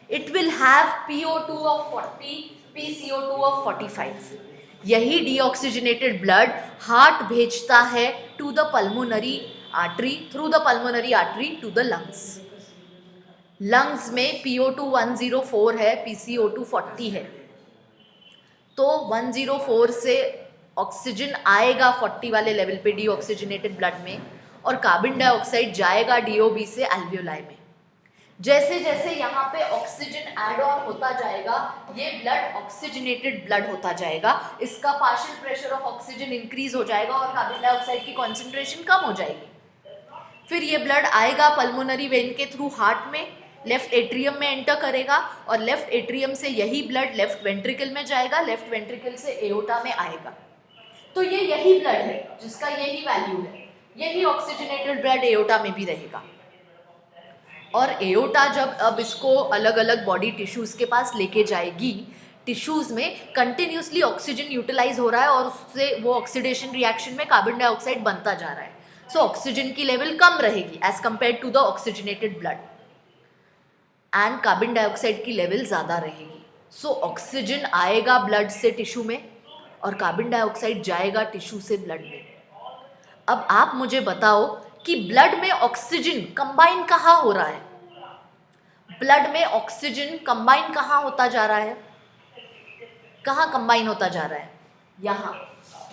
it will have PO2 of 40, PCO2 of 45। यही डीऑक्सीजनेटेड ब्लड हार्ट भेजता है to the pulmonary artery, through the pulmonary artery to the lungs. Lungs में PO2 104 है, PCO2 40 है, तो 104 से ऑक्सीजन आएगा 40 वाले लेवल पे डीऑक्सीजनेटेड ब्लड में और कार्बन डाइऑक्साइड जाएगा DOB से एल्वियोलाई में। जैसे जैसे यहाँ पे ऑक्सीजन ऐड ऑन होता जाएगा ये ब्लड ऑक्सीजनेटेड ब्लड होता जाएगा, इसका partial pressure of oxygen increase हो जाएगा और कार्बन डाइऑक्साइड की कॉन्सेंट्रेशन कम हो जाएगी। फिर ये ब्लड आएगा पल्मोनरी वेन के थ्रू हार्ट में, लेफ्ट एट्रियम में एंटर करेगा और लेफ्ट एट्रियम से यही ब्लड लेफ्ट वेंट्रिकल में जाएगा, लेफ्ट वेंट्रिकल से एओर्टा में आएगा। तो ये यही ब्लड है जिसका यही वैल्यू है, यही ऑक्सीजनेटेड ब्लड एओर्टा में भी रहेगा। और एओर्टा जब अब इसको अलग अलग बॉडी टिश्यूज के पास लेके जाएगी, टिश्यूज में कंटिन्यूसली ऑक्सीजन यूटिलाइज हो रहा है और उससे वो ऑक्सीडेशन रिएक्शन में कार्बन डाइऑक्साइड बनता जा रहा है, सो ऑक्सीजन की लेवल कम रहेगी as compare to the oxygenated blood and carbon dioxide की लेवल ज़्यादा रहेगी। सो ऑक्सीजन आएगा ब्लड से टिश्यू में और कार्बन डाइऑक्साइड जाएगा टिश्यू से ब्लड में। अब आप मुझे बताओ कि ब्लड में ऑक्सीजन कंबाइन कहाँ हो रहा है? ब्लड में ऑक्सीजन कंबाइन कहाँ होता जा रहा है? कहाँ कंबाइन होता जा रहा है?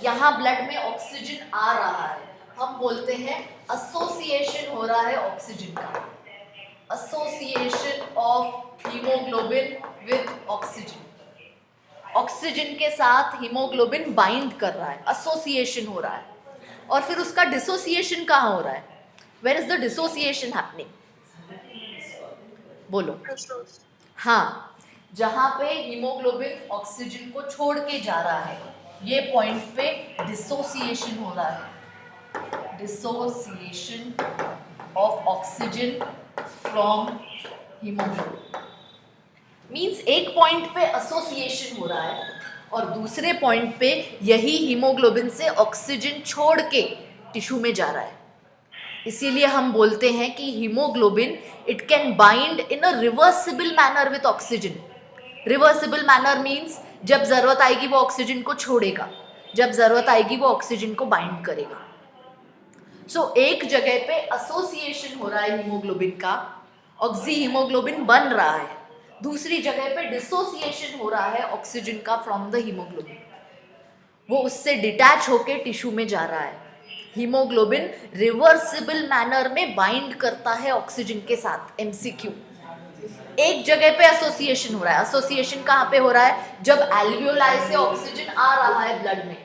यहाँ ब्लड में ऑक्सीजन आ रहा है, हम बोलते हैं एसोसिएशन हो रहा है ऑक्सीजन का, association of haemoglobin with oxygen. Oxygen के साथ हीमोग्लोबिन बाइंड कर रहा है, एसोसिएशन हो रहा है। और फिर उसका डिसोसिएशन कहाँ हो रहा है? Where is the dissociation happening? बोलो। हाँ, जहाँ पे हीमोग्लोबिन ऑक्सीजन को छोड़ के जा रहा है, ये पॉइंट पे डिसोसिएशन हो रहा है, dissociation of oxygen from haemoglobin. Means एक पॉइंट पे एसोसिएशन हो रहा है और दूसरे पॉइंट पे यही हीमोग्लोबिन से ऑक्सीजन छोड़ के टिश्यू में जा रहा है। इसीलिए हम बोलते हैं कि haemoglobin it can bind in a reversible manner with oxygen. Reversible manner means जब ज़रूरत आएगी वो ऑक्सीजन को छोड़ेगा, जब ज़रूरत आएगी वो ऑक्सीजन को बाइंड करेगा। सो एक जगह पे एसोसिएशन हो रहा है हीमोग्लोबिन का, ऑक्सी हीमोग्लोबिन बन रहा है, दूसरी जगह पे डिसोसिएशन हो रहा है ऑक्सीजन का फ्रॉम द हीमोग्लोबिन, वो उससे डिटैच होके टिश्यू में जा रहा है। हीमोग्लोबिन रिवर्सिबल मैनर में बाइंड करता है ऑक्सीजन के साथ। MCQ, एक जगह पे एसोसिएशन हो रहा है। एसोसिएशन कहाँ पे हो रहा है? जब एल्वियोलाई से ऑक्सीजन आ रहा है ब्लड में,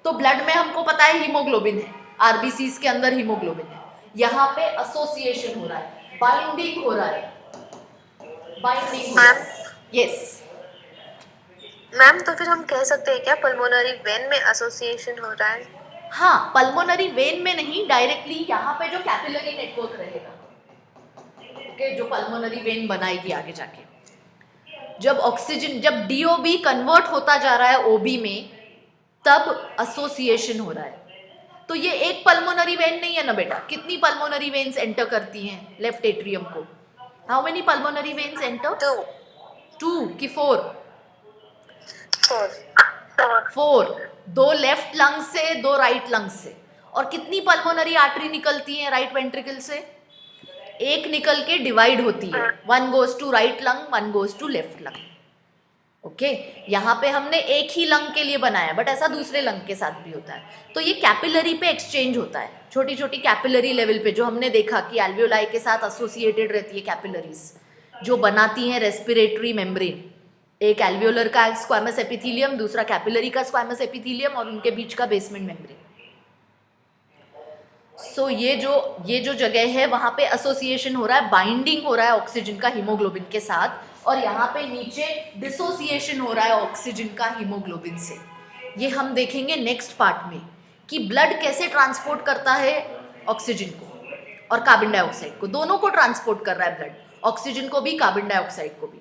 तो ब्लड में हमको पता है हीमोग्लोबिन है, RBCs के अंदर हीमोग्लोबिन है, यहाँ पे एसोसिएशन हो रहा है, बाइंडिंग हो रहा है, बाइंडिंग। यस मैम, तो फिर हम कह सकते हैं क्या पल्मोनरी वेन में एसोसिएशन हो रहा है? हाँ, पल्मोनरी वेन में नहीं, डायरेक्टली यहाँ पे जो कैपिलरी नेटवर्क रहेगा, ओके, जो पल्मोनरी वेन बनाएगी आगे जाके, जब ऑक्सीजन, जब DOB कन्वर्ट होता जा रहा है OB में, तब एसोसिएशन हो रहा है। तो ये एक पल्मोनरी वेन नहीं है ना बेटा, कितनी पल्मोनरी वेन्स एंटर करती हैं लेफ्ट एट्रियम को? How many pulmonary veins enter? 2 कि 4? 4। 2 लेफ्ट लंग से, 2 राइट लंग से। और कितनी पल्मोनरी आर्टरी निकलती हैं राइट वेंट्रिकल से? एक निकल के डिवाइड होती है, 1 goes to right lung, 1 goes to left lung. Okay, यहाँ पे हमने एक ही लंग के लिए बनाया, बट ऐसा दूसरे लंग के साथ भी होता है। तो ये कैपिलरी पे एक्सचेंज होता है, छोटी छोटी कैपिलरी लेवल पे, जो हमने देखा कि एल्वियोलाई के साथ एसोसिएटेड रहती है कैपिलरीज, जो बनाती हैं रेस्पिरेटरी मेम्ब्रेन। एक एल्वियोलर का स्क्वामस एपिथेलियम, दूसरा कैपिलरी का स्क्वामस एपिथेलियम, और उनके बीच का बेसमेंट मेम्ब्रेन। सो ये जो जगह है वहाँ पे एसोसिएशन हो रहा है, बाइंडिंग हो रहा है ऑक्सीजन का हीमोग्लोबिन के साथ, और यहाँ पे नीचे डिसोसिएशन हो रहा है ऑक्सीजन का हीमोग्लोबिन से। ये हम देखेंगे नेक्स्ट पार्ट में कि ब्लड कैसे ट्रांसपोर्ट करता है ऑक्सीजन को और कार्बन डाइऑक्साइड को, दोनों को ट्रांसपोर्ट कर रहा है ब्लड, ऑक्सीजन को भी, कार्बन डाइऑक्साइड को भी।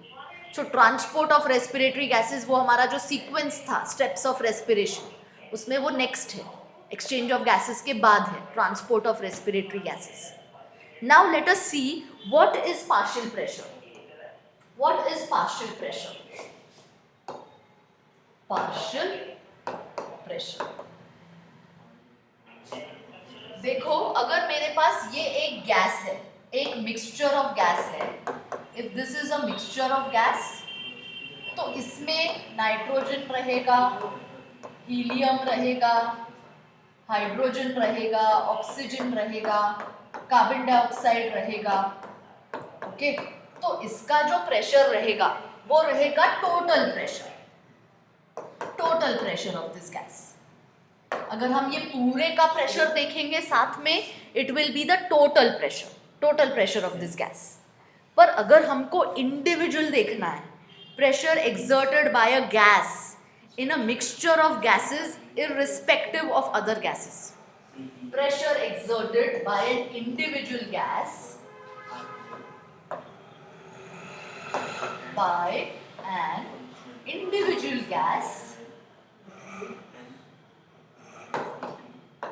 सो ट्रांसपोर्ट ऑफ रेस्पिरेटरी गैसेज, वो हमारा जो सीक्वेंस था स्टेप्स ऑफ रेस्पिरेशन, उसमें वो नेक्स्ट है, एक्सचेंज ऑफ गैसेस के बाद है transport of respiratory gases. Now let us see what is partial pressure. What is partial pressure? Partial pressure, देखो अगर मेरे पास ये एक गैस है, एक मिक्सचर ऑफ गैस है, if this is a mixture of gas, तो इसमें नाइट्रोजन रहेगा, हीलियम रहेगा, हाइड्रोजन रहेगा, ऑक्सीजन रहेगा, कार्बन डाइऑक्साइड रहेगा। ओके, तो इसका जो प्रेशर रहेगा वो रहेगा total pressure, total pressure of this gas. अगर हम ये पूरे का प्रेशर देखेंगे साथ में, it will be the total pressure of this gas. पर अगर हमको इंडिविजुअल देखना है, pressure exerted by a gas in a mixture of gases irrespective of other gases. Pressure exerted by an individual gas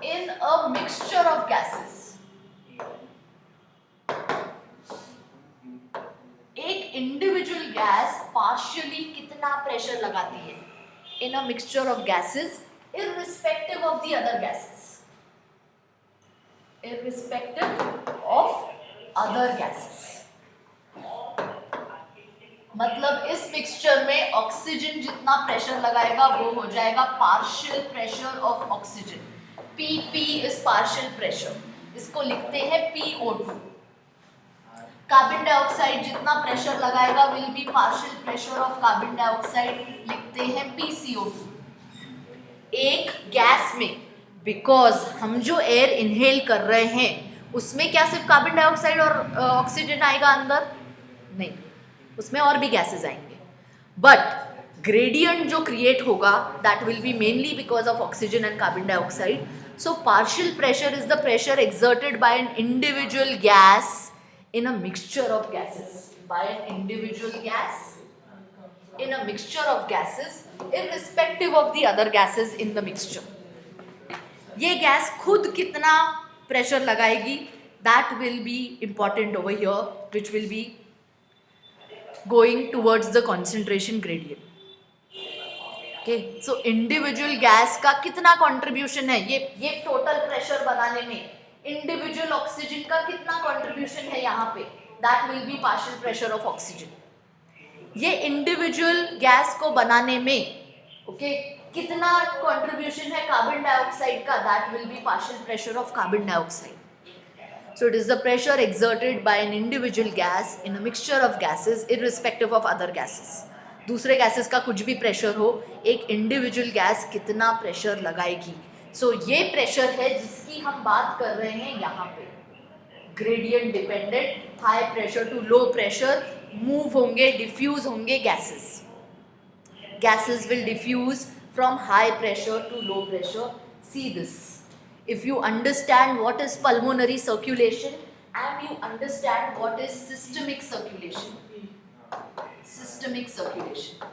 in a mixture of gases. एक individual gas partially कितना pressure लगाती है in a mixture of gases irrespective of the other gases, irrespective of other gases। मतलब इस mixture में oxygen जितना pressure लगाएगा वो हो जाएगा partial pressure of oxygen. PP is partial pressure, इसको लिखते हैं PO2। कार्बन डाइऑक्साइड जितना प्रेशर लगाएगा will be partial pressure of carbon dioxide, लिखते हैं PCO2। एक गैस में, बिकॉज हम जो एयर इनहेल कर रहे हैं उसमें क्या सिर्फ कार्बन डाइऑक्साइड और ऑक्सीजन आएगा अंदर? नहीं, उसमें और भी गैसेस आएंगे, बट ग्रेडियंट जो क्रिएट होगा that will be mainly because of oxygen and carbon dioxide. So partial pressure is the pressure exerted by an individual gas in a mixture of gases, by an individual gas in a mixture of gases irrespective of the other gases in the mixture। ये gas खुद कितना pressure लगाएगी that will be important over here, which will be going towards the concentration gradient। okay, so individual gas का कितना contribution है ये total pressure बनाने में, इंडिविजुअल ऑक्सीजन का कितना कंट्रीब्यूशन है यहाँ पे, that will be partial pressure of oxygen. ये इंडिविजुअल गैस को बनाने में ओके कितना कंट्रीब्यूशन है कार्बन डाइऑक्साइड का, that will be partial pressure of carbon dioxide. So it is the pressure exerted by an individual gas in a mixture of gases irrespective of other gases. दूसरे gases का कुछ भी pressure हो, एक individual gas कितना pressure लगाएगी। सो ये pressure है जिसकी हम बात कर रहे हैं यहाँ पे, gradient dependent, high pressure to low pressure move होंगे, डिफ्यूज होंगे gases. Gases will diffuse from high pressure to low pressure. See this, if you understand what is pulmonary circulation and you understand what is systemic circulation, systemic circulation.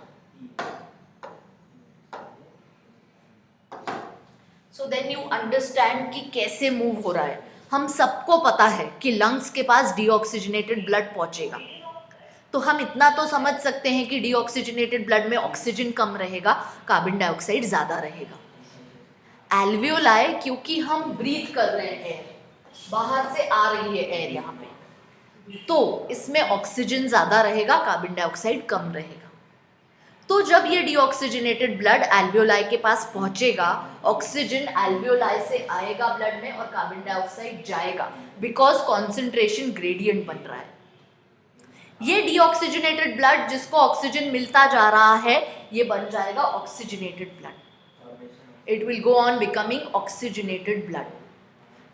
So then you understand कि कैसे move हो रहा है। हम सबको पता है कि लंग्स के पास डीऑक्सीजनेटेड ब्लड पहुंचेगा, तो हम इतना तो समझ सकते हैं कि डीऑक्सीजनेटेड ब्लड में ऑक्सीजन कम रहेगा, कार्बन डाइऑक्साइड ज़्यादा रहेगा। एल्वियोलाई, क्योंकि हम ब्रीथ कर रहे हैं, बाहर से आ रही है एयर यहाँ पे, तो इसमें ऑक्सीजन ज़्यादा रहेगा, कार्बन डाइऑक्साइड कम रहेगा। तो जब ये डीऑक्सीजनेटेड ब्लड एल्वियोलाई के पास पहुंचेगा, ऑक्सीजन एल्वियोलाई से आएगा ब्लड में और कार्बन डाइऑक्साइड जाएगा, बिकॉज कॉन्सेंट्रेशन ग्रेडियंट बन रहा है। ये डीऑक्सीजनेटेड ब्लड जिसको ऑक्सीजन मिलता जा रहा है, ये बन जाएगा oxygenated blood. It will go on becoming oxygenated blood.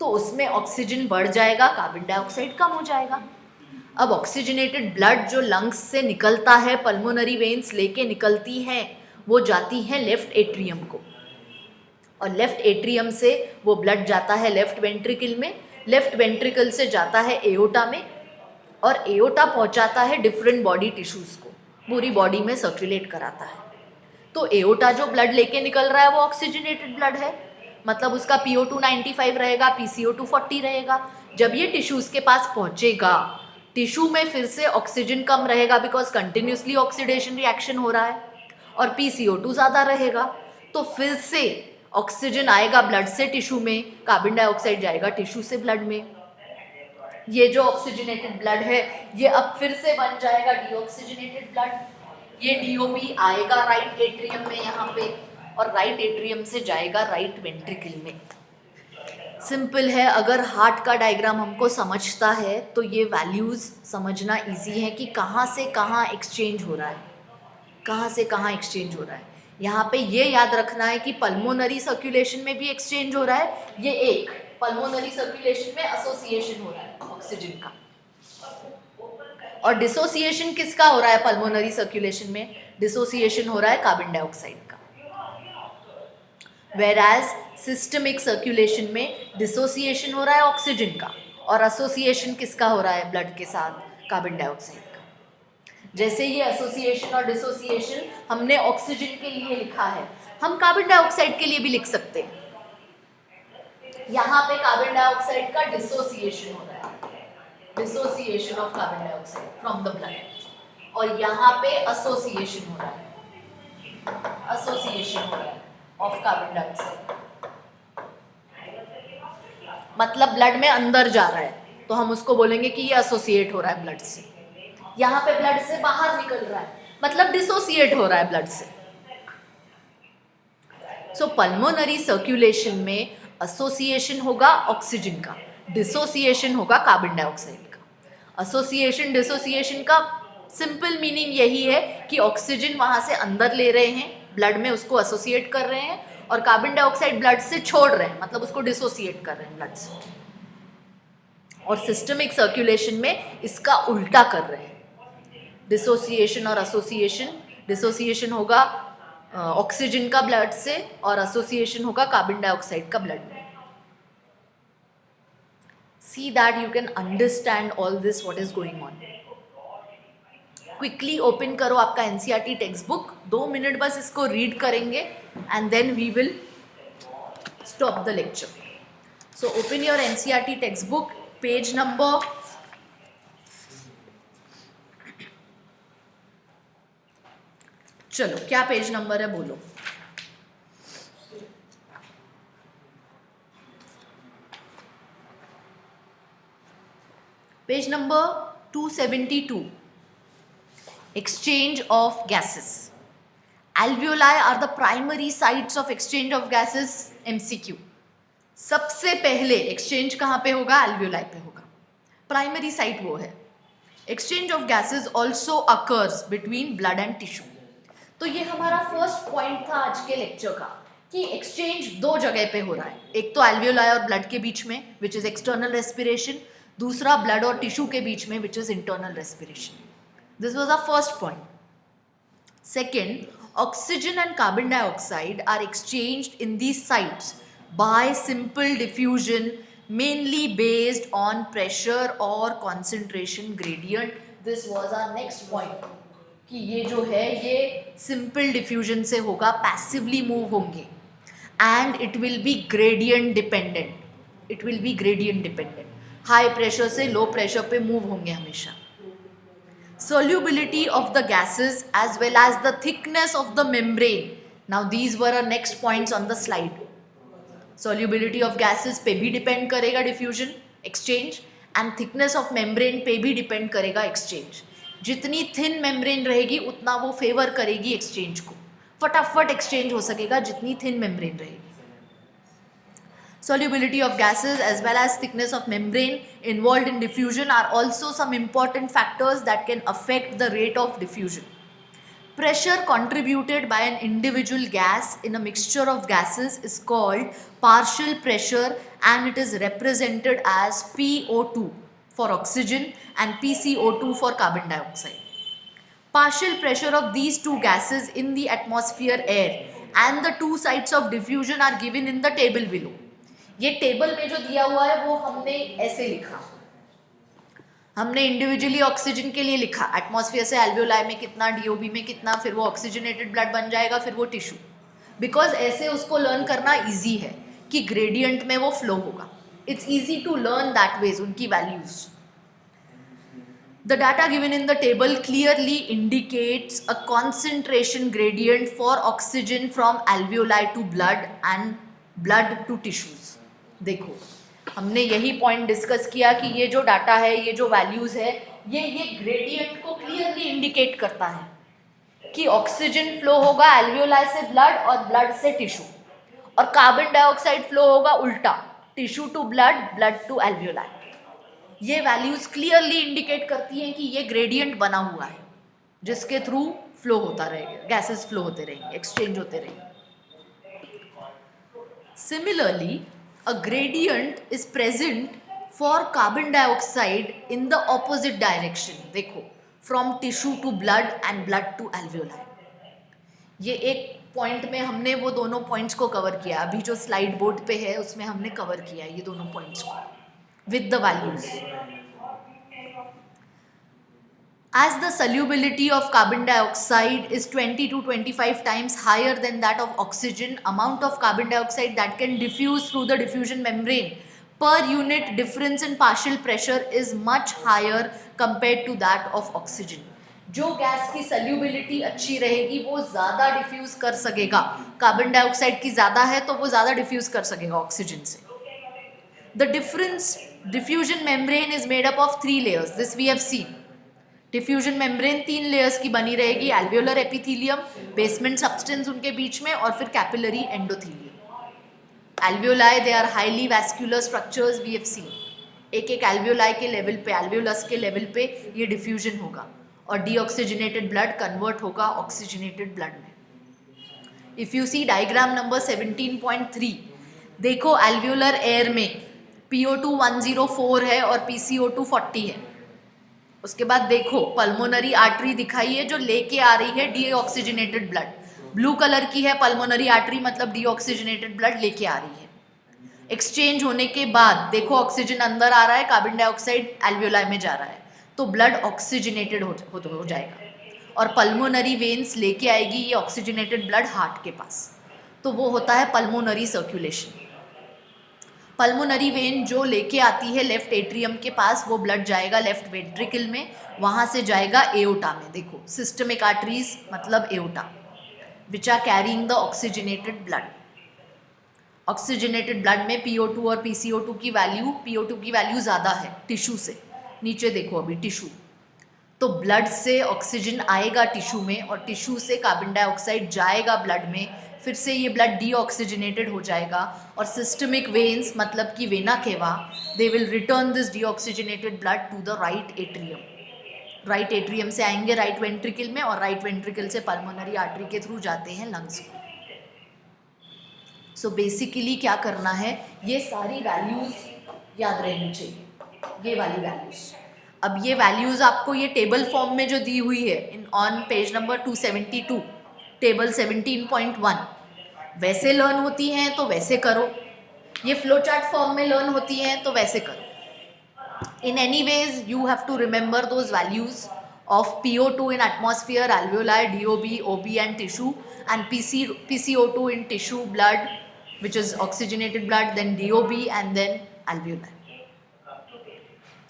तो उसमें ऑक्सीजन बढ़ जाएगा, कार्बन डाइऑक्साइड कम हो जाएगा। अब ऑक्सीजनेटेड ब्लड जो लंग्स से निकलता है, पल्मोनरी वेन्स लेके निकलती है, वो जाती है लेफ्ट एट्रियम को, और लेफ्ट एट्रियम से वो ब्लड जाता है लेफ्ट वेंट्रिकल में, लेफ्ट वेंट्रिकल से जाता है एओटा में, और एओटा पहुंचाता है डिफरेंट बॉडी टिश्यूज़ को, पूरी बॉडी में सर्कुलेट कराता है। तो एओटा जो ब्लड लेके निकल रहा है वो ऑक्सीजनेटेड ब्लड है, मतलब उसका PO2 95 रहेगा, PCO2 40 रहेगा। जब ये टिश्यूज़ के पास पहुंचेगा, टिश्यू में फिर से ऑक्सीजन कम रहेगा, बिकॉज कंटिन्यूसली ऑक्सीडेशन रिएक्शन हो रहा है, और PCO2 ज़्यादा रहेगा। तो फिर से ऑक्सीजन आएगा ब्लड से टिश्यू में, कार्बन डाइऑक्साइड जाएगा टिश्यू से ब्लड में। ये जो ऑक्सीजनेटेड ब्लड है ये अब फिर से बन जाएगा डीऑक्सीजनेटेड ब्लड। ये DOB आएगा राइट एट्रियम में यहाँ पे, और राइट एट्रियम से जाएगा राइट वेंट्रिकल में। सिंपल है, अगर हार्ट का डायग्राम हमको समझता है तो ये वैल्यूज़ समझना इजी है कि कहाँ से कहाँ एक्सचेंज हो रहा है, कहाँ से कहाँ एक्सचेंज हो रहा है। यहाँ पे ये याद रखना है कि पल्मोनरी सर्कुलेशन में भी एक्सचेंज हो रहा है। ये एक पल्मोनरी सर्कुलेशन में एसोसिएशन हो रहा है ऑक्सीजन का, और डिसोसिएशन किसका हो रहा है पल्मोनरी सर्कुलेशन में? डिसोसिएशन हो रहा है कार्बन डाइऑक्साइड का। वेराज सिस्टमिक सर्कुलेशन में डिसोसिएशन हो रहा है ऑक्सीजन का, और एसोसिएशन किसका हो रहा है ब्लड के साथ? कार्बन डाइऑक्साइड का। जैसे ये एसोसिएशन और डिसोसिएशन हमने ऑक्सीजन के लिए लिखा है, हम कार्बन डाइऑक्साइड के लिए भी लिख सकते हैं। यहाँ पे कार्बन डाइऑक्साइड का डिसोसिएशन हो रहा है, dissociation of carbon dioxide from the blood, और यहाँ पे एसोसिएशन हो रहा है, एसोसिएशन हो रहा है ऑफ कार्बन डाइऑक्साइड। मतलब ब्लड में अंदर जा रहा है, तो हम उसको बोलेंगे कि ये एसोसिएट हो रहा है ब्लड से। यहाँ पे ब्लड से बाहर निकल रहा है, मतलब डिसोसिएट हो रहा है ब्लड से। सो पल्मोनरी सर्कुलेशन में एसोसिएशन होगा ऑक्सीजन का, डिसोसिएशन होगा कार्बन डाइऑक्साइड का। एसोसिएशन डिसोसिएशन का सिंपल मीनिंग यही है कि ऑक्सीजन वहाँ से अंदर ले रहे हैं ब्लड में, उसको एसोसिएट कर रहे हैं, और कार्बन डाइऑक्साइड ब्लड से छोड़ रहे हैं, मतलब उसको डिसोसिएट कर रहे हैं ब्लड से। और सिस्टमिक सर्कुलेशन में इसका उल्टा कर रहे हैं, डिसोसिएशन और एसोसिएशन। डिसोसिएशन होगा ऑक्सीजन का ब्लड से, और एसोसिएशन होगा कार्बन डाइऑक्साइड का ब्लड में। See that you can understand all this what is going on. Quickly open करो आपका NCERT टेक्स्ट बुक, 2 मिनट बस इसको रीड करेंगे and then we will stop the lecture. So open your NCERT text book, page number 'चलो क्या page number है बोलो? Page number 272, exchange of gases. Alveoli are the primary sites of exchange of gases. MCQ। सबसे पहले exchange कहाँ पे होगा? alveoli पे होगा, प्राइमरी साइट वो है। Exchange of gases also occurs between blood and tissue. तो ये हमारा फर्स्ट पॉइंट था आज के लेक्चर का, कि एक्सचेंज 2 जगह पे हो रहा है, एक तो एल्वियोलाई और ब्लड के बीच में विच इज एक्सटर्नल रेस्पिरेशन, दूसरा ब्लड और टिश्यू के बीच में which is internal respiration. This was our first point. Second, oxygen and carbon dioxide are exchanged in these sites by simple diffusion, mainly based on pressure or concentration gradient. This was our next point. कि ये जो है ये simple diffusion से होगा, passively move होंगे, and it will be gradient dependent. It will be gradient dependent. High pressure से low pressure पे मूव होंगे हमेशा. Solubility of the gases as well as the thickness of the membrane. Now these were our next points on the slide. Solubility of gases पे भी depend करेगा diffusion exchange, and thickness of membrane पे भी depend करेगा exchange. जितनी thin membrane रहेगी उतना वो फेवर करेगी एक्सचेंज को. फटाफट एक्सचेंज हो सकेगा जितनी थिन मेम्ब्रेन रहेगी. Solubility of gases as well as thickness of membrane involved in diffusion are also some important factors that can affect the rate of diffusion. Pressure contributed by an individual gas in a mixture of gases is called partial pressure, and it is represented as PO2 for oxygen and PCO2 for carbon dioxide. Partial pressure of these two gases in the atmosphere air and the two sites of diffusion are given in the table below. ये table में जो दिया हुआ है वो हमने ऐसे लिखा. हमने इंडिविजुअली ऑक्सीजन के लिए लिखा एटमॉस्फेयर से एल्वियोलाई में कितना, डीओबी में कितना, फिर वो ऑक्सीजनेटेड ब्लड बन जाएगा, फिर वो टिश्यू. बिकॉज ऐसे उसको लर्न करना इजी है कि ग्रेडियंट में वो फ्लो होगा. It's easy to learn that ways उनकी values. The data given in the table clearly indicates a concentration gradient for oxygen from alveoli to blood and blood to tissues. देखो हमने यही point discuss किया कि ये जो data है, ये जो वैल्यूज है, ये ग्रेडियंट को क्लियरली इंडिकेट करता है कि ऑक्सीजन फ्लो होगा एल्वियोलाई से ब्लड और ब्लड से टिश्यू, और कार्बन डाइऑक्साइड फ्लो होगा उल्टा, tissue to blood, blood to alveoli. ये वैल्यूज क्लियरली इंडिकेट करती हैं कि ये ग्रेडियंट बना हुआ है जिसके थ्रू फ्लो होता रहेगा, गैसेस फ्लो होते रहेंगे, एक्सचेंज होते रहेंगे. Similarly, a gradient is present for carbon dioxide in the opposite direction. देखो, from tissue to blood and blood to alveoli. ये एक पॉइंट में हमने वो दोनों पॉइंट्स को कवर किया. अभी जो स्लाइड बोर्ड पे है उसमें हमने कवर किया ये दोनों पॉइंट्स को with the values. As the solubility of carbon dioxide is 20 to 25 times higher than that of oxygen, amount of carbon dioxide that can diffuse through the diffusion membrane per unit difference in partial pressure is much higher compared to that of oxygen. जो gas की सल्यूबिलिटी अच्छी रहेगी वो ज़्यादा diffuse कर सकेगा. Carbon dioxide की ज़्यादा है तो वो ज़्यादा डिफ्यूज़ कर सकेगा ऑक्सीजन से. The diffusion membrane is made up of 3 layers. This we have seen. Diffusion membrane 3 layers की बनी रहेगी. Alveolar epithelium, basement substance उनके बीच में, और फिर capillary endothelium. Alveoli, they are highly vascular structures. We have seen. एक एक alveoli के लेवल पे, alveolus के लेवल पे ये diffusion होगा और deoxygenated blood convert होगा oxygenated blood में. If you see diagram number 17.3, देखो alveolar air में PO2 104 है और PCO2 40 है. उसके बाद देखो पल्मोनरी आर्टरी दिखाई है जो लेके आ रही है डीऑक्सीजनेटेड ब्लड. ब्लू कलर की है पल्मोनरी आर्टरी, मतलब डीऑक्सीजनेटेड ब्लड लेके आ रही है. एक्सचेंज होने के बाद देखो ऑक्सीजन अंदर आ रहा है, कार्बन डाइऑक्साइड एल्वियोलाई में जा रहा है, तो ब्लड ऑक्सीजनेटेड हो जाएगा और पल्मोनरी वेन्स लेके आएगी ये ऑक्सीजनेटेड ब्लड हार्ट के पास. तो वो होता है पल्मोनरी सर्कुलेशन. पल्मोनरी वेन जो लेके आती है लेफ्ट एट्रियम के पास, वो ब्लड जाएगा लेफ्ट वेंट्रिकल में, वहाँ से जाएगा एओटा में. देखो सिस्टमिक आर्टरीज मतलब aorta, which are carrying the oxygenated blood. Oxygenated blood में PO2 और PCO2 की वैल्यू, PO2 की वैल्यू ज़्यादा है टिश्यू से. नीचे देखो अभी टिश्यू, तो ब्लड से ऑक्सीजन आएगा टिश्यू में और टिश्यू से कार्बन डाइऑक्साइड जाएगा ब्लड में, फिर से ये ब्लड डीऑक्सीजनेटेड हो जाएगा और सिस्टमिक वेन्स मतलब कि vena cava, they will return this deoxygenated blood to the right atrium. Right atrium से आएंगे राइट वेंट्रिकल में और राइट वेंट्रिकल से पल्मोनरी आर्टरी के थ्रू जाते हैं लंग्स को. सो बेसिकली क्या करना है, ये सारी वैल्यूज याद रहनी चाहिए, ये वाली वैल्यूज. अब ये वैल्यूज आपको ये टेबल फॉर्म में जो दी हुई है in on page number 272 table 17.1 वैसे लर्न होती हैं तो वैसे करो, ये फ्लो चार्ट फॉर्म में लर्न होती हैं तो वैसे करो. In any ways you have to remember those values of PO2 in atmosphere, alveoli, DOB, OB and tissue, and PCO2 in tissue, blood, which is oxygenated blood, then DOB and then alveoli.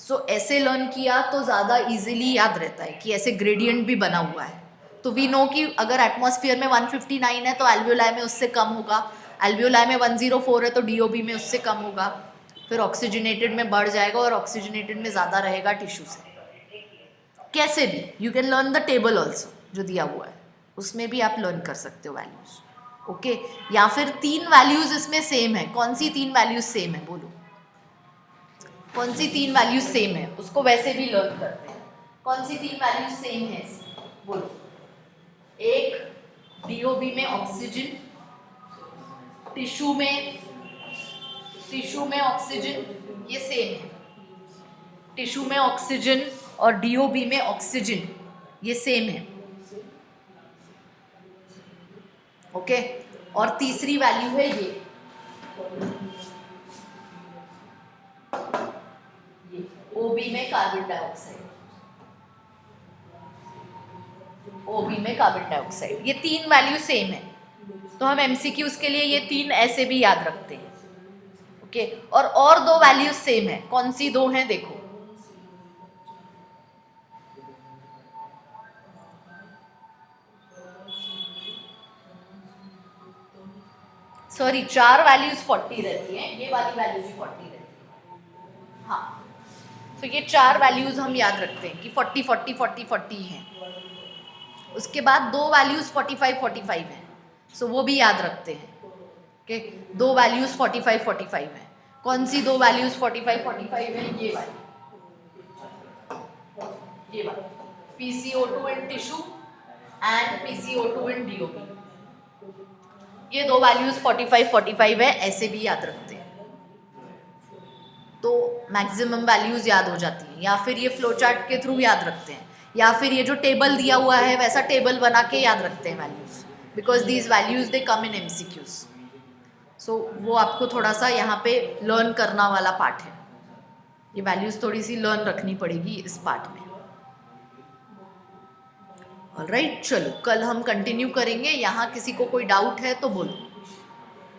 सो ऐसे learn किया तो ज़्यादा easily याद रहता है कि ऐसे gradient भी बना हुआ है. तो वी नो कि अगर एटमॉस्फेयर में 159 है तो एल्वियोलाई में उससे कम होगा, एल्वियोलाई में 104 है तो DOB में उससे कम होगा, फिर ऑक्सीजनेटेड में बढ़ जाएगा और ऑक्सीजनेटेड में ज़्यादा रहेगा टिश्यू से. कैसे भी you can learn the table also जो दिया हुआ है, उसमें भी आप लर्न कर सकते हो वैल्यूज. ओके या फिर 3 वैल्यूज इसमें सेम है. कौन सी 3 वैल्यूज सेम है बोलो, कौन सी 3 वैल्यूज सेम है, उसको वैसे भी लर्न करते हैं. कौन सी 3 वैल्यूज सेम है बोलो. एक DOB में ऑक्सीजन, टिश्यू में ऑक्सीजन, ये सेम है. टिश्यू में ऑक्सीजन और DOB में ऑक्सीजन ये सेम है. ओके और तीसरी वैल्यू है ये OB में कार्बन डाइऑक्साइड, ये 3 वैल्यू सेम है. तो हम MCQs के लिए ये 3 ऐसे भी याद रखते हैं. ओके और 2 वैल्यूज सेम है. कौन सी 2 हैं देखो. सॉरी 4 वैल्यूज 40 रहती हैं, ये वाली वैल्यू भी 40 रहती है. हाँ तो ये 4 वैल्यूज हम याद रखते हैं कि 40 40 40 40 हैं. उसके बाद 2 वैल्यूज 45 45 हैं, सो वो भी याद रखते हैं. ओके 2 वैल्यूज 45 45 हैं. कौन सी 2 वैल्यूज 45 45 है, ये वाली PCO2 in tissue and PCO2 in DOB. ये 2 वैल्यूज 45 45 है, ऐसे भी याद रखते हैं. तो मैक्सिमम वैल्यूज याद हो जाती हैं, या फिर ये फ्लो चार्ट के थ्रू याद रखते हैं, या फिर ये जो टेबल दिया हुआ है वैसा टेबल बना के याद रखते हैं values, because these values they come in MCQs. सो वो आपको थोड़ा सा यहाँ पे लर्न करना वाला पार्ट है. ये वैल्यूज थोड़ी सी लर्न रखनी पड़ेगी इस पार्ट में. ऑलराइट चलो कल हम कंटिन्यू करेंगे. यहाँ किसी को कोई डाउट है तो बोलो.